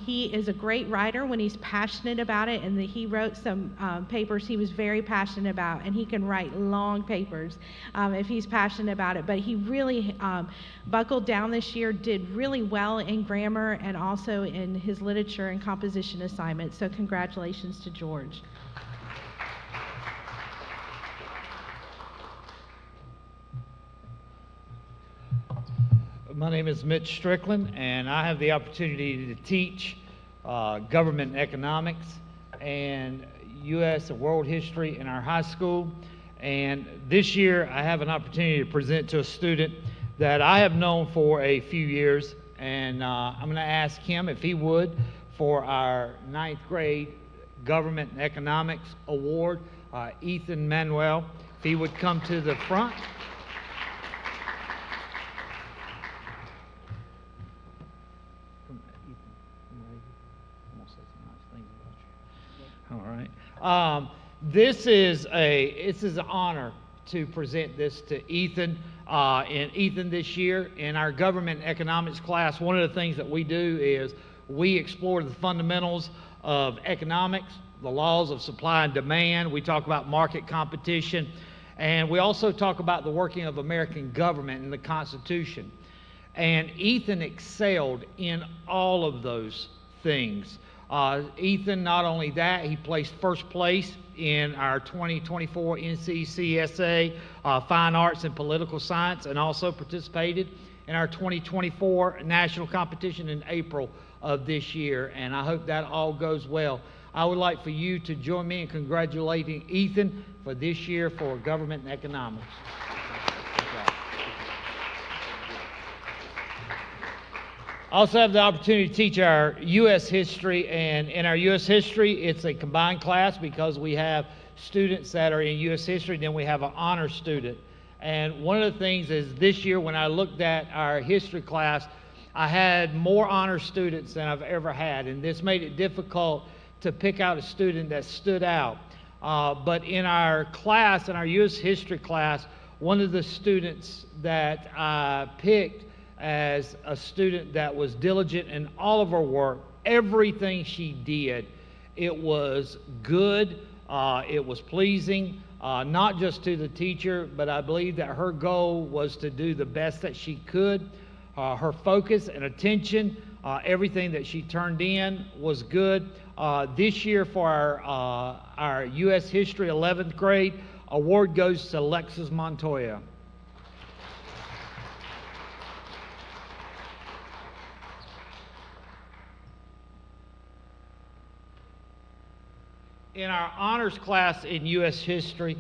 He is a great writer when he's passionate about it, and he wrote some papers he was very passionate about, and he can write long papers if he's passionate about it. But he really buckled down this year, did really well in grammar and also in his literature and composition assignments. So congratulations to George. My name is Mitch Strickland, and I have the opportunity to teach government economics and U.S. and world history in our high school. And this year, I have an opportunity to present to a student that I have known for a few years, and I'm going to ask him if he would, for our 9th grade Government and Economics Award, Ethan Manuel, if he would come to the front. All right. This is an honor to present this to Ethan. And Ethan, this year in our government economics class, one of the things that we do is we explore the fundamentals of economics, the laws of supply and demand. We talk about market competition, and we also talk about the working of American government and the Constitution. And Ethan excelled in all of those things. Ethan, not only that, he placed first place in our 2024 NCCSA Fine Arts and Political Science, and also participated in our 2024 national competition in April of this year. And I hope that all goes well. I would like for you to join me in congratulating Ethan for this year for government and economics. I also have the opportunity to teach our U.S. history, and in our U.S. history, it's a combined class because we have students that are in U.S. history, then we have an honor student. And one of the things is this year when I looked at our history class, I had more honor students than I've ever had, and this made it difficult to pick out a student that stood out. But in our class, in our U.S. history class, one of the students that I picked as a student that was diligent in all of her work, everything she did, it was good, it was pleasing, not just to the teacher, but I believe that her goal was to do the best that she could. Her focus and attention, everything that she turned in was good. This year for our U.S. History 11th grade, award goes to Lexis Montoya. in our honors class in U.S. history,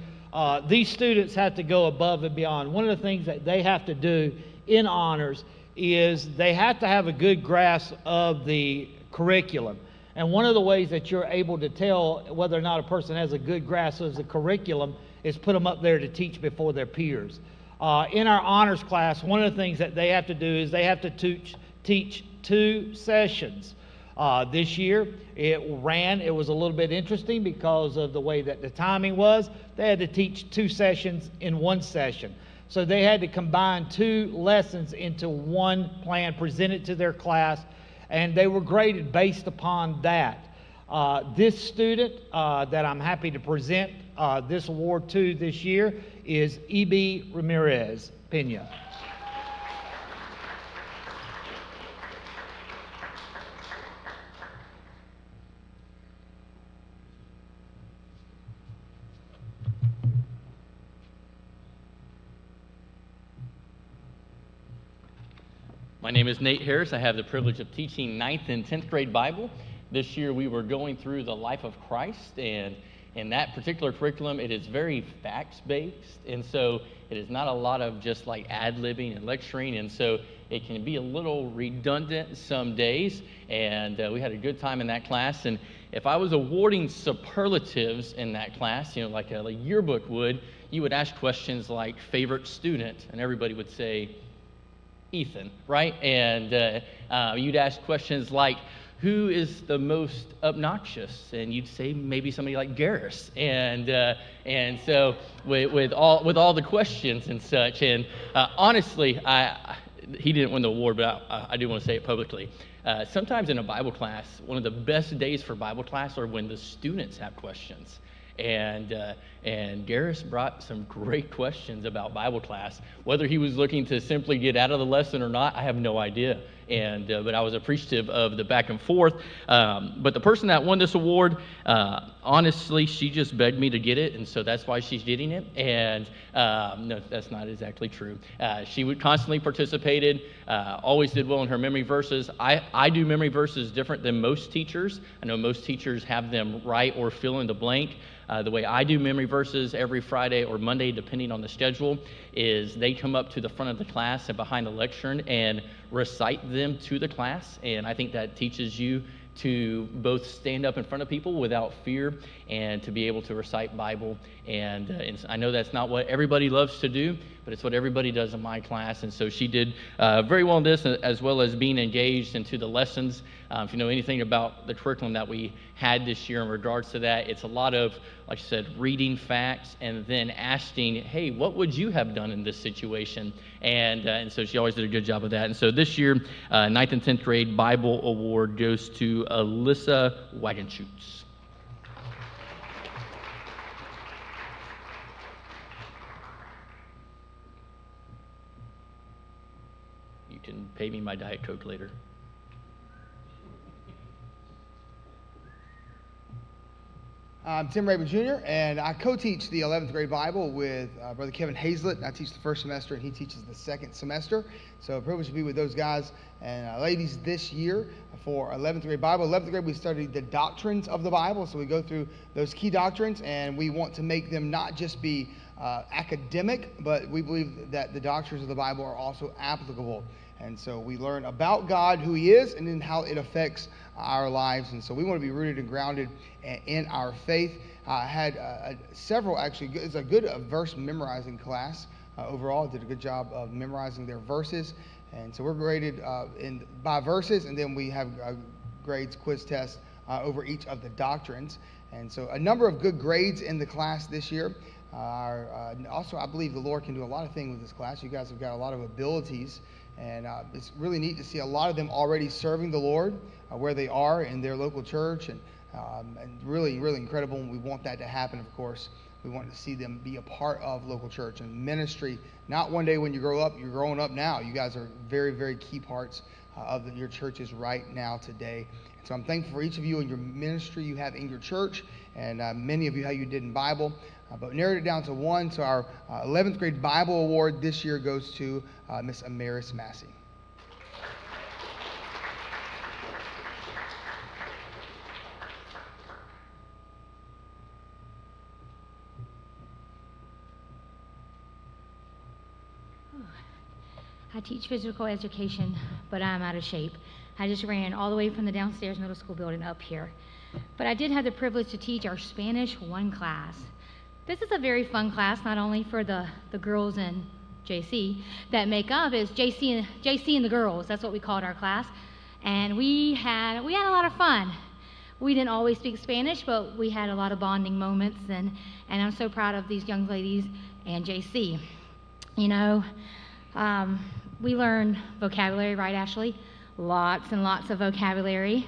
these students have to go above and beyond. One of the things that they have to do in honors is they have to have a good grasp of the curriculum. And one of the ways that you're able to tell whether or not a person has a good grasp of the curriculum is put them up there to teach before their peers. In our honors class, one of the things that they have to do is they have to teach 2 sessions. This year, it was a little bit interesting because of the way that the timing was. They had to teach 2 sessions in 1 session. So they had to combine 2 lessons into 1 plan, present it to their class, and they were graded based upon that. This student that I'm happy to present this award to this year is E.B. Ramirez Pena. My name is Nate Harris. I have the privilege of teaching 9th and 10th grade Bible. This year we were going through the life of Christ, and in that particular curriculum it is very facts-based, and so it is not a lot of just like ad-libbing and lecturing, and so it can be a little redundant some days, and we had a good time in that class. And if I was awarding superlatives in that class, you know, like a yearbook would, you would ask questions like favorite student, and everybody would say Ethan, right? And you'd ask questions like, who is the most obnoxious? And you'd say maybe somebody like Garris. And so with all the questions and such, and honestly, he didn't win the award, but I do want to say it publicly. Sometimes in a Bible class, one of the best days for Bible class are when the students have questions. And Garris brought some great questions about Bible class. Whether he was looking to simply get out of the lesson or not, I have no idea. But I was appreciative of the back and forth. But the person that won this award, honestly, she just begged me to get it, and so that's why she's getting it. And no, that's not exactly true. She would constantly participated, always did well in her memory verses. I do memory verses different than most teachers. I know most teachers have them write or fill in the blank. The way I do memory verses every Friday or Monday, depending on the schedule, is they come up to the front of the class and behind the lectern and recite them to the class. And I think that teaches you to both stand up in front of people without fear and to be able to recite Bible. And I know that's not what everybody loves to do, but it's what everybody does in my class. And so she did very well in this, as well as being engaged into the lessons. If you know anything about the curriculum that we had this year in regards to that, it's a lot of, like I said, reading facts and then asking, hey, what would you have done in this situation? And so she always did a good job of that. And so this year, 9th and 10th grade Bible Award goes to Alyssa Wagenschutz. You can pay me my Diet Coke later. I'm Tim Raven Jr., and I co-teach the 11th grade Bible with Brother Kevin Hazlett. I teach the first semester, and he teaches the second semester. So a privilege to be with those guys and ladies this year for 11th grade Bible. 11th grade, we studied the doctrines of the Bible. So we go through those key doctrines, and we want to make them not just be academic, but we believe that the doctrines of the Bible are also applicable. And so we learn about God, who He is, and then how it affects our lives. And so we want to be rooted and grounded in our faith. I had several, actually, it's a good verse memorizing class overall. Did a good job of memorizing their verses. And so we're graded by verses, and then we have grades, quiz tests over each of the doctrines. And so a number of good grades in the class this year. Also, I believe the Lord can do a lot of things with this class. You guys have got a lot of abilities. And it's really neat to see a lot of them already serving the Lord where they are in their local church, and really, really incredible. And we want that to happen, of course. We want to see them be a part of local church and ministry. Not one day when you grow up, you're growing up now. You guys are very, very key parts of your churches right now today. And so I'm thankful for each of you and your ministry you have in your church, and many of you how you did in Bible. But narrowed it down to one. So our 11th grade Bible Award this year goes to Miss Amaris Massey. I teach physical education, but I'm out of shape. I just ran all the way from the downstairs middle school building up here. But I did have the privilege to teach our Spanish 1 class. This is a very fun class, not only for the girls and JC that make up, is JC and the girls. That's what we called our class. And we had a lot of fun. We didn't always speak Spanish, but we had a lot of bonding moments, and I'm so proud of these young ladies and JC. You know, we learned vocabulary, right, Ashley? Lots and lots of vocabulary.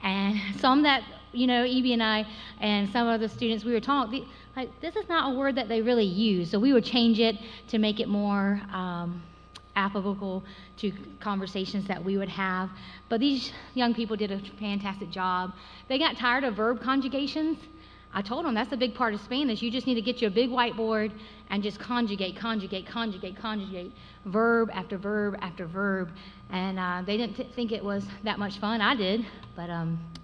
And some that, you know, Evie and I and some of the students, we were talking, like, this is not a word that they really use, so we would change it to make it more applicable to conversations that we would have. But these young people did a fantastic job. They got tired of verb conjugations. I told them that's a big part of Spanish. You just need to get you a big whiteboard and just conjugate, verb after verb after verb. And they didn't think it was that much fun. I did, but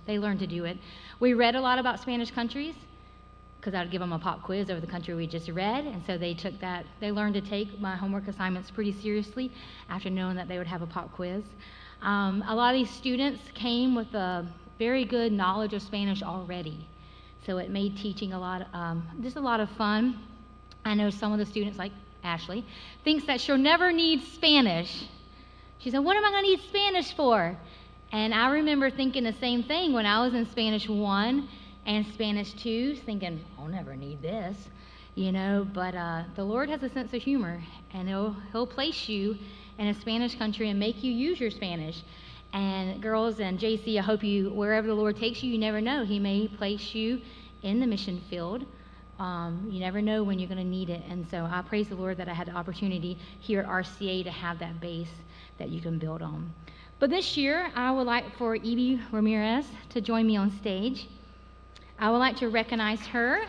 they learned to do it. We read a lot about Spanish countries, because I'd give them a pop quiz over the country we just read, and so they took that. They learned to take my homework assignments pretty seriously after knowing that they would have a pop quiz. A lot of these students came with a very good knowledge of Spanish already, so it made teaching just a lot of fun. I know some of the students, like Ashley, thinks that she'll never need Spanish. She said, "What am I going to need Spanish for?" And I remember thinking the same thing when I was in Spanish 1 and Spanish 2, thinking, I'll never need this, you know, but the Lord has a sense of humor, and He'll place you in a Spanish country and make you use your Spanish. And girls and JC, I hope you, wherever the Lord takes you, you never know. He may place you in the mission field. You never know when you're going to need it. And so I praise the Lord that I had the opportunity here at RCA to have that base that you can build on. But this year, I would like for Evie Ramirez to join me on stage. I would like to recognize her.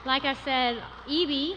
Like I said, Evie,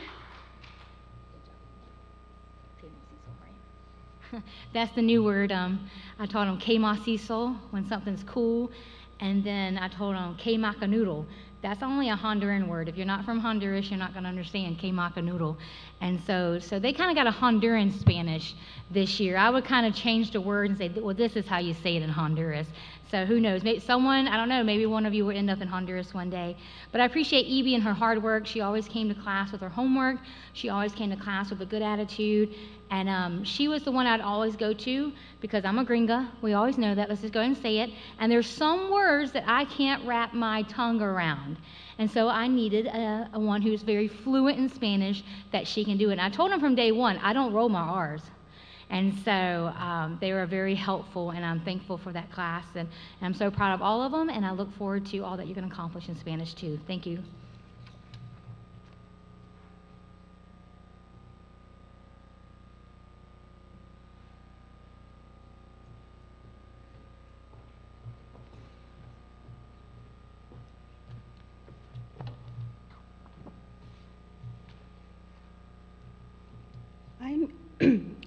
that's the new word. I taught them que macizo, when something's cool, and then I told them que macanudo. That's only a Honduran word. If you're not from Honduras, you're not going to understand que macanudo. And so they kind of got a Honduran Spanish this year. I would kind of change the word and say, well, this is how you say it in Honduras. So who knows? Maybe someone, I don't know, maybe one of you will end up in Honduras one day. But I appreciate Evie and her hard work. She always came to class with her homework. She always came to class with a good attitude. And she was the one I'd always go to because I'm a gringa. We always know that. Let's just go ahead and say it. And there's some words that I can't wrap my tongue around. And so I needed a one who's very fluent in Spanish that she can do it. And I told them from day one, I don't roll my R's. And so they were very helpful, and I'm thankful for that class. And I'm so proud of all of them, and I look forward to all that you're going to accomplish in Spanish, too. Thank you.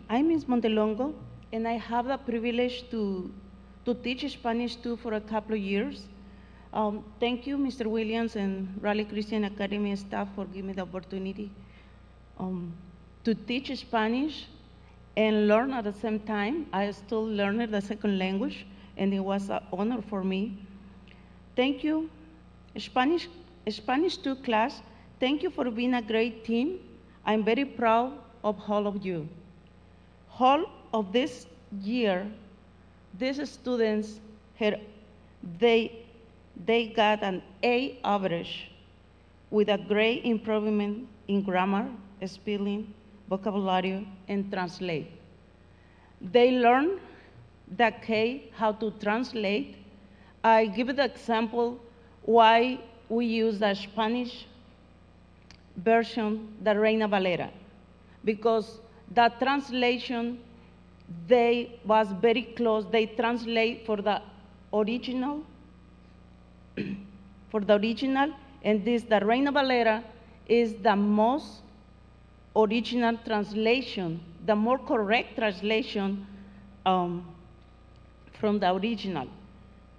I'm Ms. Montelongo, and I have the privilege to teach Spanish too for a couple of years. Thank you, Mr. Williams and Raleigh Christian Academy staff for giving me the opportunity to teach Spanish and learn at the same time. I still learned the second language, and it was an honor for me. Thank you, Spanish 2 class. Thank you for being a great team. I'm very proud of all of you. All of this year, these students they got an A average with a great improvement in grammar, spelling, vocabulary, and translate. They learned the K, how to translate. I give the example why we use the Spanish version, the Reina Valera, because the translation, they was very close. They translate for the original, and this, the Reina Valera, is the most original translation, the more correct translation from the original.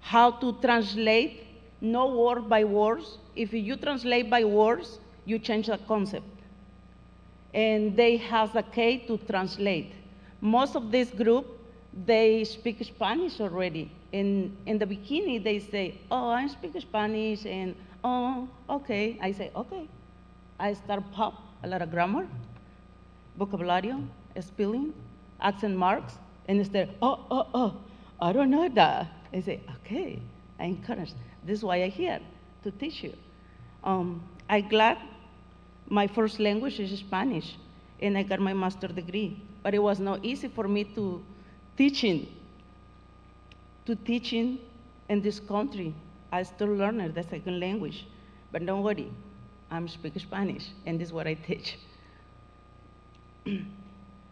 How to translate, no word by words. If you translate by words, you change the concept. and they have a K to translate. Most of this group, they speak Spanish already. In the beginning, they say, oh, I speak Spanish, and oh, okay. I say, okay. I start pop, a lot of grammar, vocabulary, spelling, accent marks, and instead, I don't know that. I say, okay, I encourage. This is why I'm here, to teach you. I'm glad my first language is Spanish, and I got my master's degree. But it was not easy for me to teaching in this country. I still learning the second language, but don't worry, I'm speaking Spanish, and this is what I teach.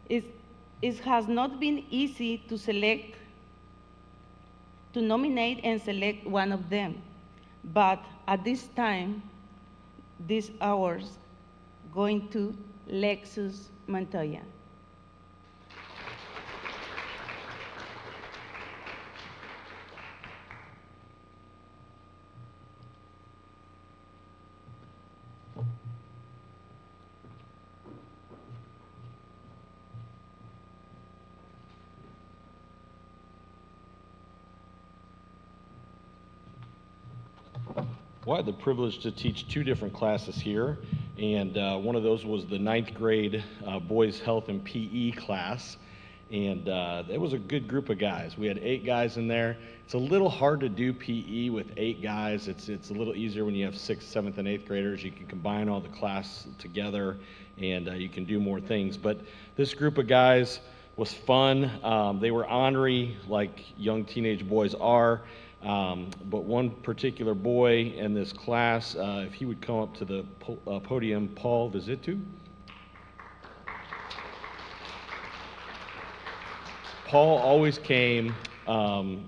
It has not been easy to nominate and select one of them, but at this time, these awards going to Lexus Montoya. Well, I had the privilege to teach two different classes here, and one of those was the 9th grade boys health and PE class, and it was a good group of guys. We had 8 guys in there. It's a little hard to do PE with 8 guys. It's a little easier when you have 6th, 7th, and 8th graders. You can combine all the class together, and you can do more things. But this group of guys was fun. They were ornery, like young teenage boys are. But one particular boy in this class, if he would come up to the podium, Paul Visitu. Paul always came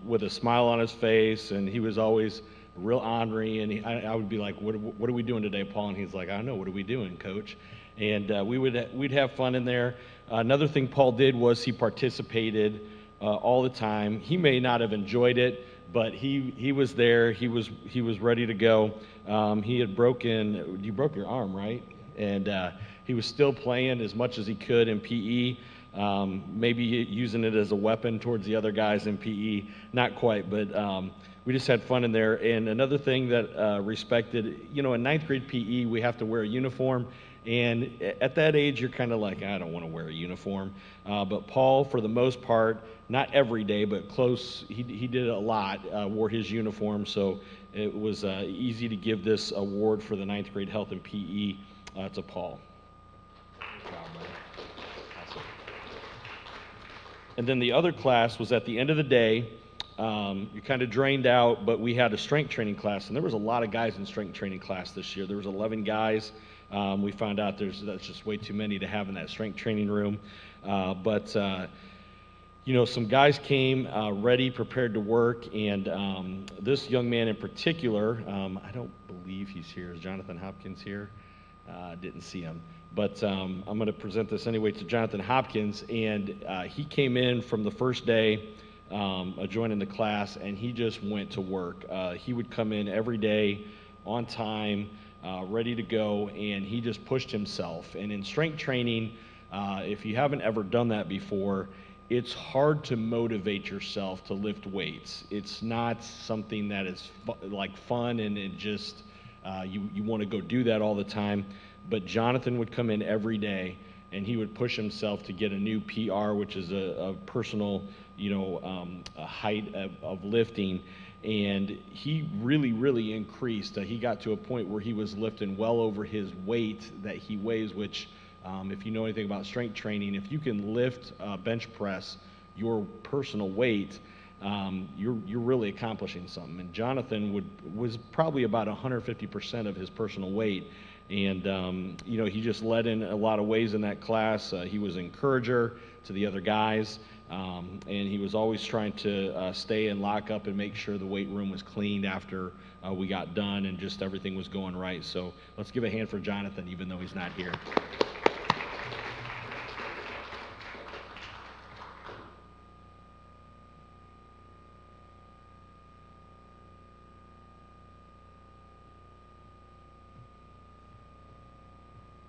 with a smile on his face, and he was always real ornery, and I would be like, what are we doing today, Paul? And he's like, I don't know, what are we doing, coach? And we'd have fun in there. Another thing Paul did was he participated all the time. He may not have enjoyed it, but he was there. He was ready to go. He had you broke your arm, right? And he was still playing as much as he could in PE. Maybe using it as a weapon towards the other guys in PE. Not quite, but we just had fun in there. And another thing that respected, in 9th grade PE, we have to wear a uniform. And at that age, you're kind of like, I don't want to wear a uniform. But Paul, for the most part, not every day, but close, he did a lot, wore his uniform. So it was easy to give this award for the 9th grade health and PE to Paul. Good job, man. Awesome. And then the other class was at the end of the day. You're kind of drained out, but we had a strength training class, and there was a lot of guys in strength training class this year. There was 11 guys. We found out that's just way too many to have in that strength training room. But some guys came ready, prepared to work, and this young man in particular, I don't believe he's here. Is Jonathan Hopkins here? Didn't see him. But I'm going to present this anyway to Jonathan Hopkins, and he came in from the first day joining the class, and he just went to work. He would come in every day on time, ready to go, and he just pushed himself. And in strength training, if you haven't ever done that before, it's hard to motivate yourself to lift weights. It's not something that is fun and it just you want to go do that all the time. But Jonathan would come in every day and he would push himself to get a new PR, which is a personal a height of lifting. And he really increased. He got to a point where he was lifting well over his weight that he weighs, which if you know anything about strength training, if you can lift bench press your personal weight, you're really accomplishing something. And Jonathan was probably about 150% of his personal weight. And he just led in a lot of ways in that class. He was an encourager to the other guys. And he was always trying to stay and lock up and make sure the weight room was cleaned after we got done and just everything was going right. So let's give a hand for Jonathan, even though he's not here.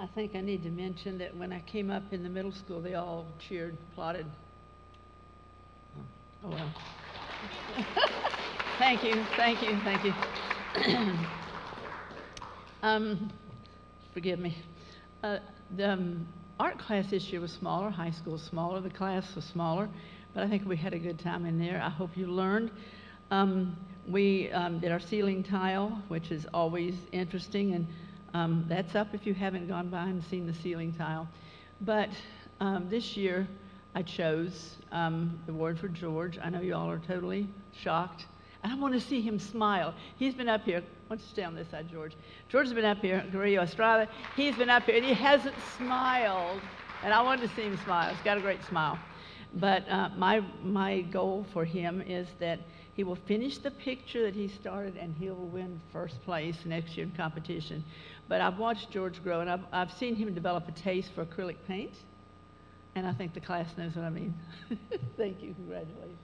I think I need to mention that when I came up in the middle school, they all cheered, applauded. Oh, well. Thank you, thank you, thank you. Forgive me. The art class this year was smaller, high school was smaller, the class was smaller, but I think we had a good time in there. I hope you learned. We did our ceiling tile, which is always interesting, and that's up if you haven't gone by and seen the ceiling tile. But this year, I chose the award for George. I know you all are totally shocked. And I want to see him smile. He's been up here. Why don't you stay on this side, George? George has been up here, Carrillo Estrada. He's been up here, and he hasn't smiled. And I wanted to see him smile. He's got a great smile. But my goal for him is that he will finish the picture that he started, and he'll win first place next year in competition. But I've watched George grow, and I've seen him develop a taste for acrylic paint. And I think the class knows what I mean. Thank you. Congratulations.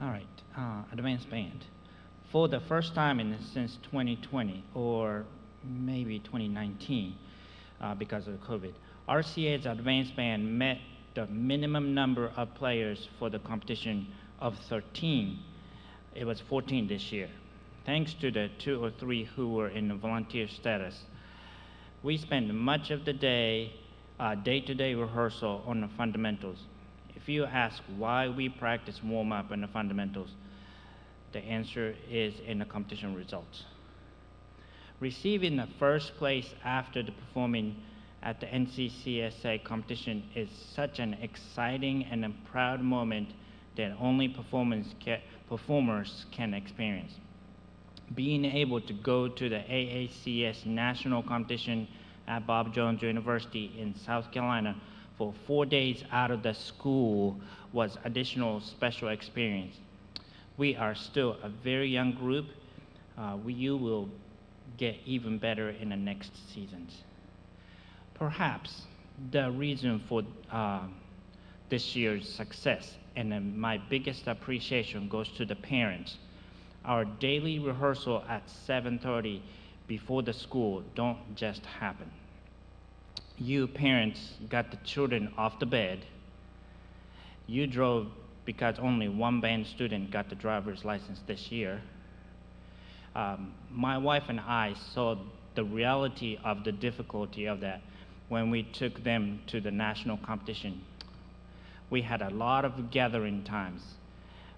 All right, advanced band. For the first time since 2020, or maybe 2019, because of COVID, RCA's advanced band met the minimum number of players for the competition of 13. It was 14 this year, thanks to the 2 or 3 who were in volunteer status. We spent much of the day, day-to-day rehearsal on the fundamentals. If you ask why we practice warm-up and the fundamentals, the answer is in the competition results. Receiving the first place after the performing at the NCCSA competition is such an exciting and a proud moment that only performers can experience. Being able to go to the AACS national competition at Bob Jones University in South Carolina for 4 days out of the school was additional special experience. We are still a very young group. You will get even better in the next seasons. Perhaps the reason for this year's success and my biggest appreciation goes to the parents. Our daily rehearsal at 7:30 before the school don't just happen. You parents got the children off the bed. You drove because only one band student got the driver's license this year. My wife and I saw the reality of the difficulty of that when we took them to the national competition. We had a lot of gathering times.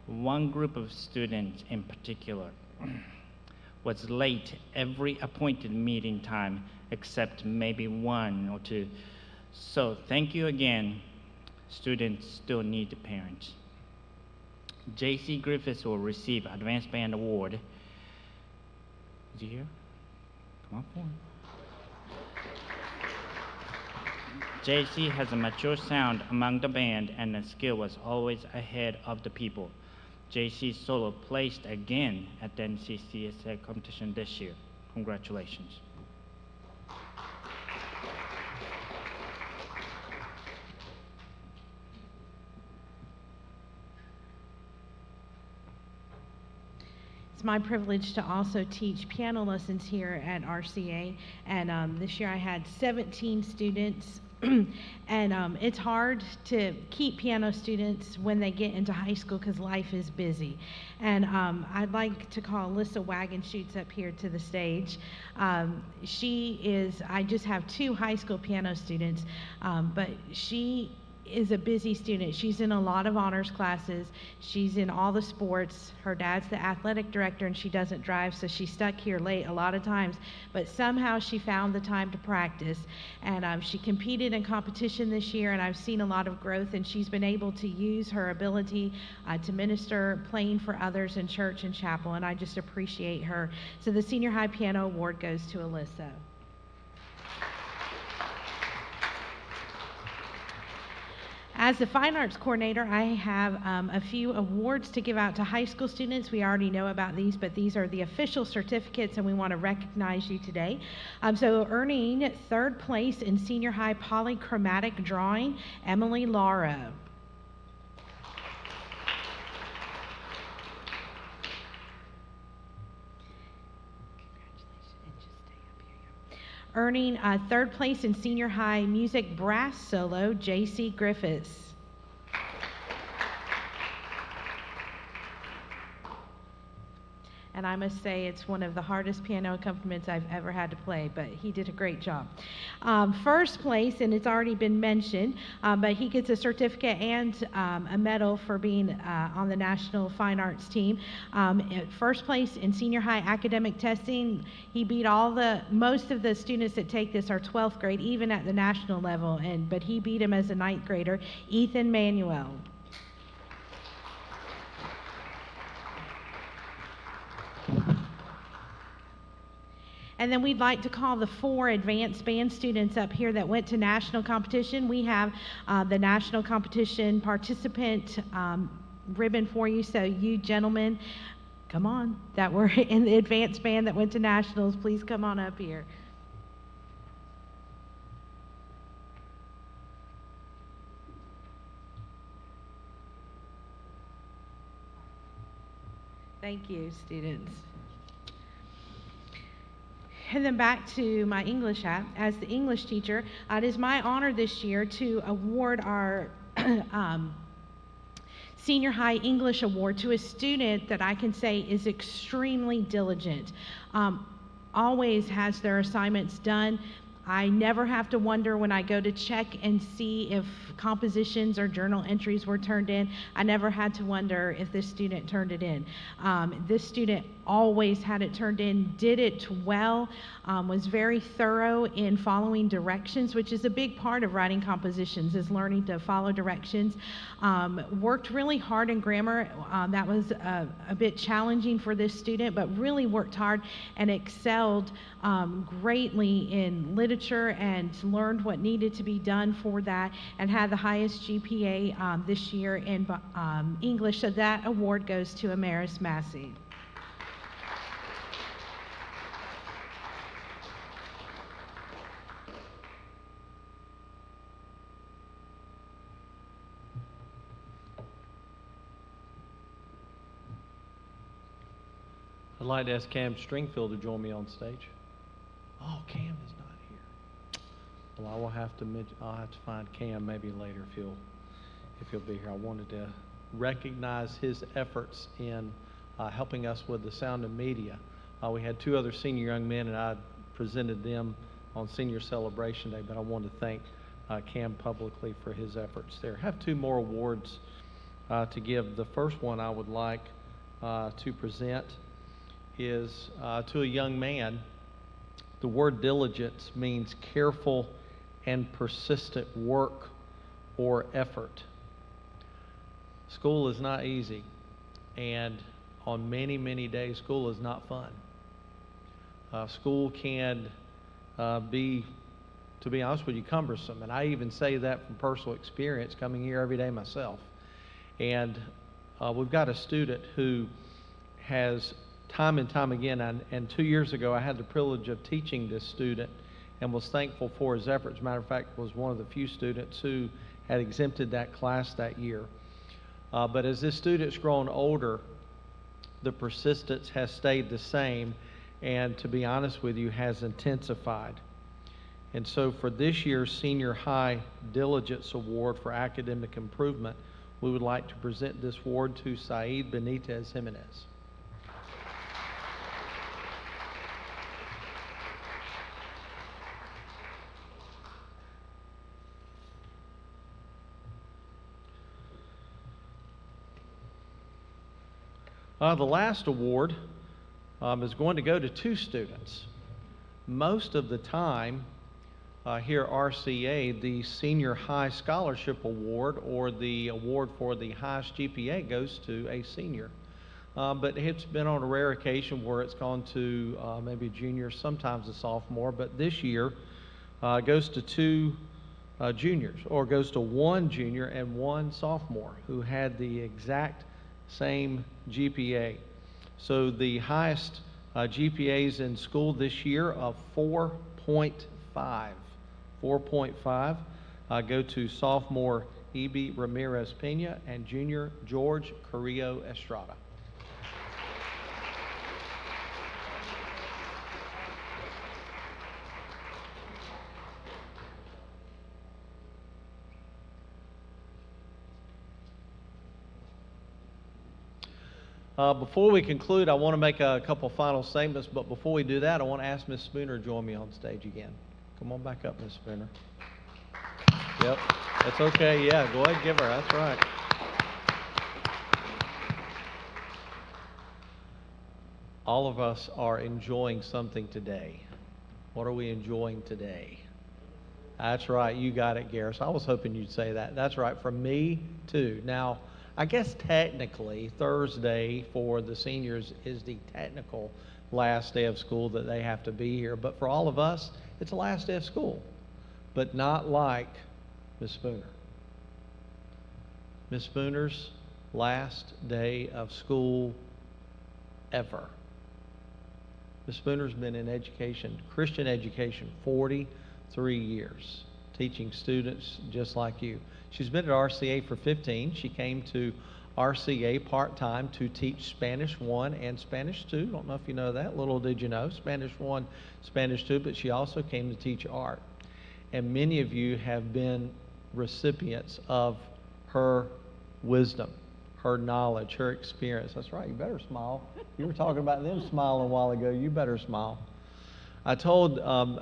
One group of students in particular was late every appointed meeting time except maybe 1 or 2. So thank you again. Students still need the parents. J.C. Griffiths will receive Advanced Band Award. Is he here? Come on forward. J.C. has a mature sound among the band, and the skill was always ahead of the people. J.C. solo placed again at the NCCSA competition this year. Congratulations. It's my privilege to also teach piano lessons here at RCA, and this year I had 17 students. And it's hard to keep piano students when they get into high school because life is busy. And I'd like to call Alyssa Wagonshoots up here to the stage. I just have 2 high school piano students, but she is a busy student. She's in a lot of honors classes. She's in all the sports. Her dad's the athletic director and she doesn't drive, so she's stuck here late a lot of times. But somehow she found the time to practice. And she competed in competition this year, and I've seen a lot of growth, and she's been able to use her ability to minister, playing for others in church and chapel, and I just appreciate her. So the Senior High Piano Award goes to Alyssa. As the Fine Arts Coordinator, I have a few awards to give out to high school students. We already know about these, but these are the official certificates, and we want to recognize you today. So earning third place in senior high polychromatic drawing, Emily Lara. Earning third place in senior high music brass solo, J.C. Griffiths. And I must say it's one of the hardest piano accompaniments I've ever had to play, but he did a great job. First place, and it's already been mentioned, but he gets a certificate and a medal for being on the National Fine Arts team. First place in senior high academic testing. He beat most of the students that take this are 12th grade, even at the national level, but he beat him as a 9th grader, Ethan Manuel. And then we'd like to call the 4 advanced band students up here that went to national competition. We have the national competition participant ribbon for you. So you gentlemen, come on, that were in the advanced band that went to nationals, please come on up here. Thank you, students. And then back to my English hat. As the English teacher, it is my honor this year to award our Senior High English Award to a student that I can say is extremely diligent, always has their assignments done. I never have to wonder when I go to check and see if compositions or journal entries were turned in. I never had to wonder if this student turned it in. This student always had it turned in, did it well, was very thorough in following directions, which is a big part of writing compositions, is learning to follow directions. Worked really hard in grammar. That was a bit challenging for this student, but really worked hard and excelled greatly in literature and learned what needed to be done for that, and had the highest GPA this year in English. So that award goes to Amaris Massey. I'd like to ask Cam Stringfield to join me on stage. Oh, Cam is not here. Well, I'll have to find Cam maybe later if he'll be here. I wanted to recognize his efforts in helping us with the sound and media. We had 2 other senior young men, and I presented them on Senior Celebration Day, but I wanted to thank Cam publicly for his efforts there. I have 2 more awards to give. The first one I would like to present is to a young man. The word diligence means careful and persistent work or effort. School is not easy, and on many, many days, school is not fun. School can be, to be honest with you, cumbersome, and I even say that from personal experience, coming here every day myself. And we've got a student who has time and time again, and 2 years ago I had the privilege of teaching this student and was thankful for his efforts. Matter of fact, was one of the few students who had exempted that class that year. But as this student's grown older, the persistence has stayed the same, and to be honest with you, has intensified. And so for this year's Senior High Diligence Award for Academic Improvement, we would like to present this award to Saeed Benitez Jimenez. The last award is going to go to 2 students. Most of the time here at RCA, the Senior High Scholarship Award or the award for the highest GPA goes to a senior. But it's been on a rare occasion where it's gone to maybe a junior, sometimes a sophomore, but this year goes to 2 juniors, or goes to one junior and one sophomore who had the exact same GPA. So the highest GPAs in school this year of 4.5 go to sophomore E.B. Ramirez Pena and junior George Carrillo Estrada. Before we conclude, I want to make a couple final statements, but before we do that, I want to ask Ms. Spooner to join me on stage again. Come on back up, Ms. Spooner. Yep, that's okay. Yeah, go ahead and give her. That's right. All of us are enjoying something today. What are we enjoying today? That's right. You got it, Garris. I was hoping you'd say that. That's right. For me, too. Now, I guess technically Thursday for the seniors is the technical last day of school that they have to be here. But for all of us, it's the last day of school. But not like Ms. Spooner. Ms. Spooner's last day of school ever. Ms. Spooner's been in education, Christian education, 43 years, teaching students just like you. She's been at RCA for 15. She came to RCA part-time to teach Spanish 1 and Spanish 2. Don't know if you know that. Little did you know. Spanish 1, Spanish 2, but she also came to teach art. And many of you have been recipients of her wisdom, her knowledge, her experience. That's right. You better smile. You were talking about them smiling a while ago. You better smile. I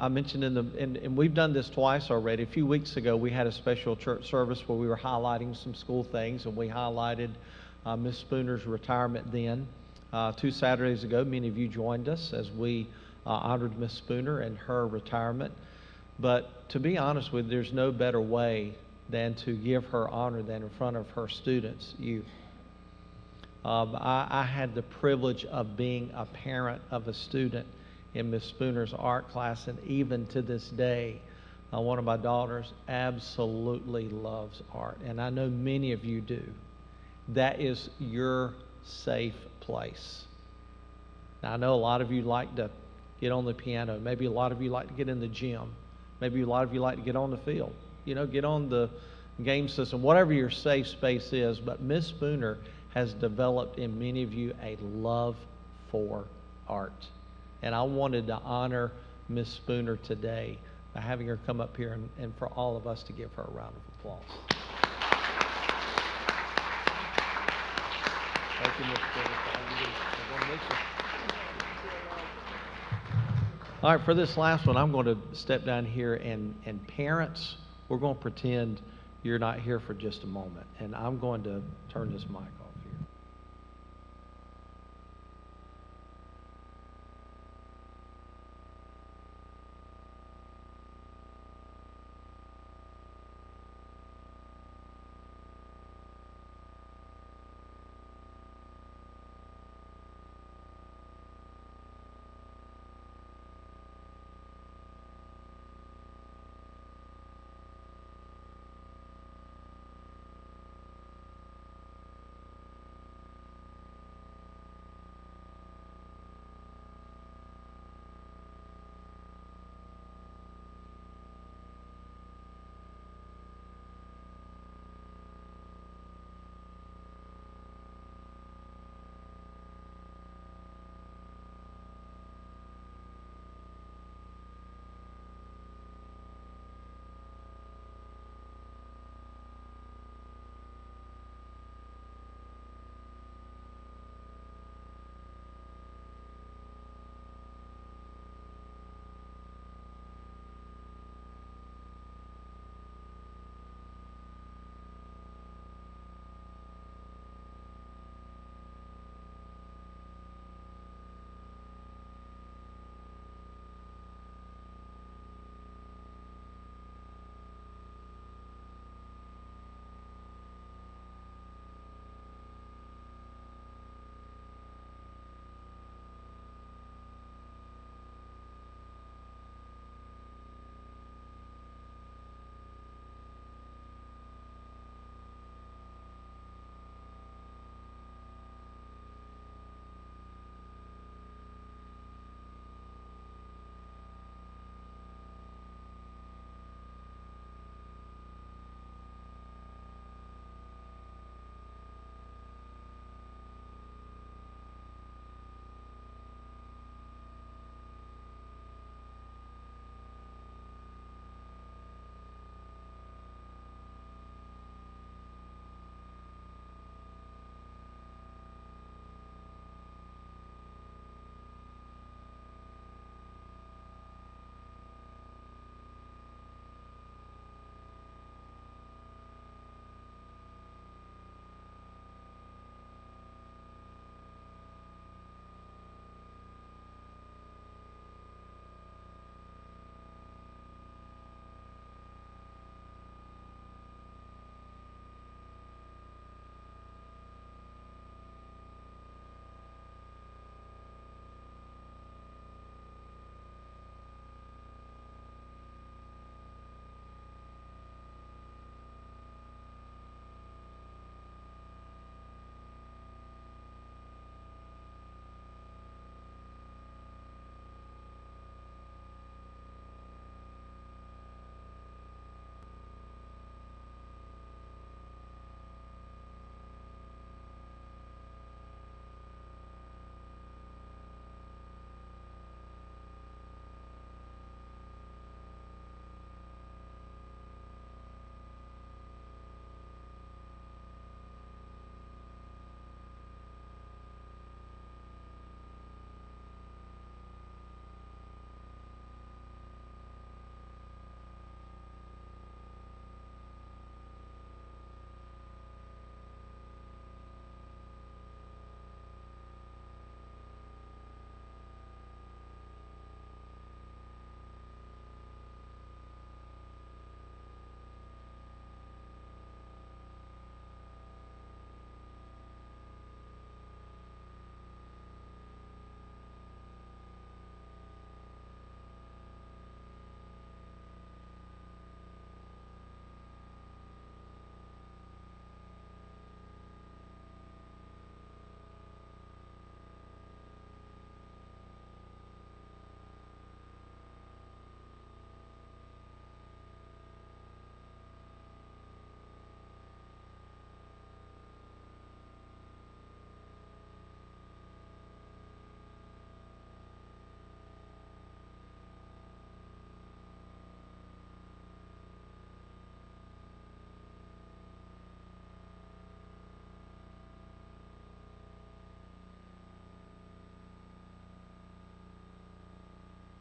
mentioned and we've done this twice already. A few weeks ago, we had a special church service where we were highlighting some school things, and we highlighted Ms. Spooner's retirement then. 2 Saturdays ago, many of you joined us as we honored Ms. Spooner and her retirement. But to be honest with you, there's no better way than to give her honor than in front of her students, you. I had the privilege of being a parent of a student in Ms. Spooner's art class, and even to this day, one of my daughters absolutely loves art, and I know many of you do. That is your safe place. Now, I know a lot of you like to get on the piano. Maybe a lot of you like to get in the gym. Maybe a lot of you like to get on the field. You know, get on the game system, whatever your safe space is. But Ms. Spooner has developed in many of you a love for art. And I wanted to honor Ms. Spooner today by having her come up here and for all of us to give her a round of applause. Thank you, Ms. Spooner. All right, for this last one, I'm going to step down here, and parents, we're going to pretend you're not here for just a moment, and I'm going to turn this mic off.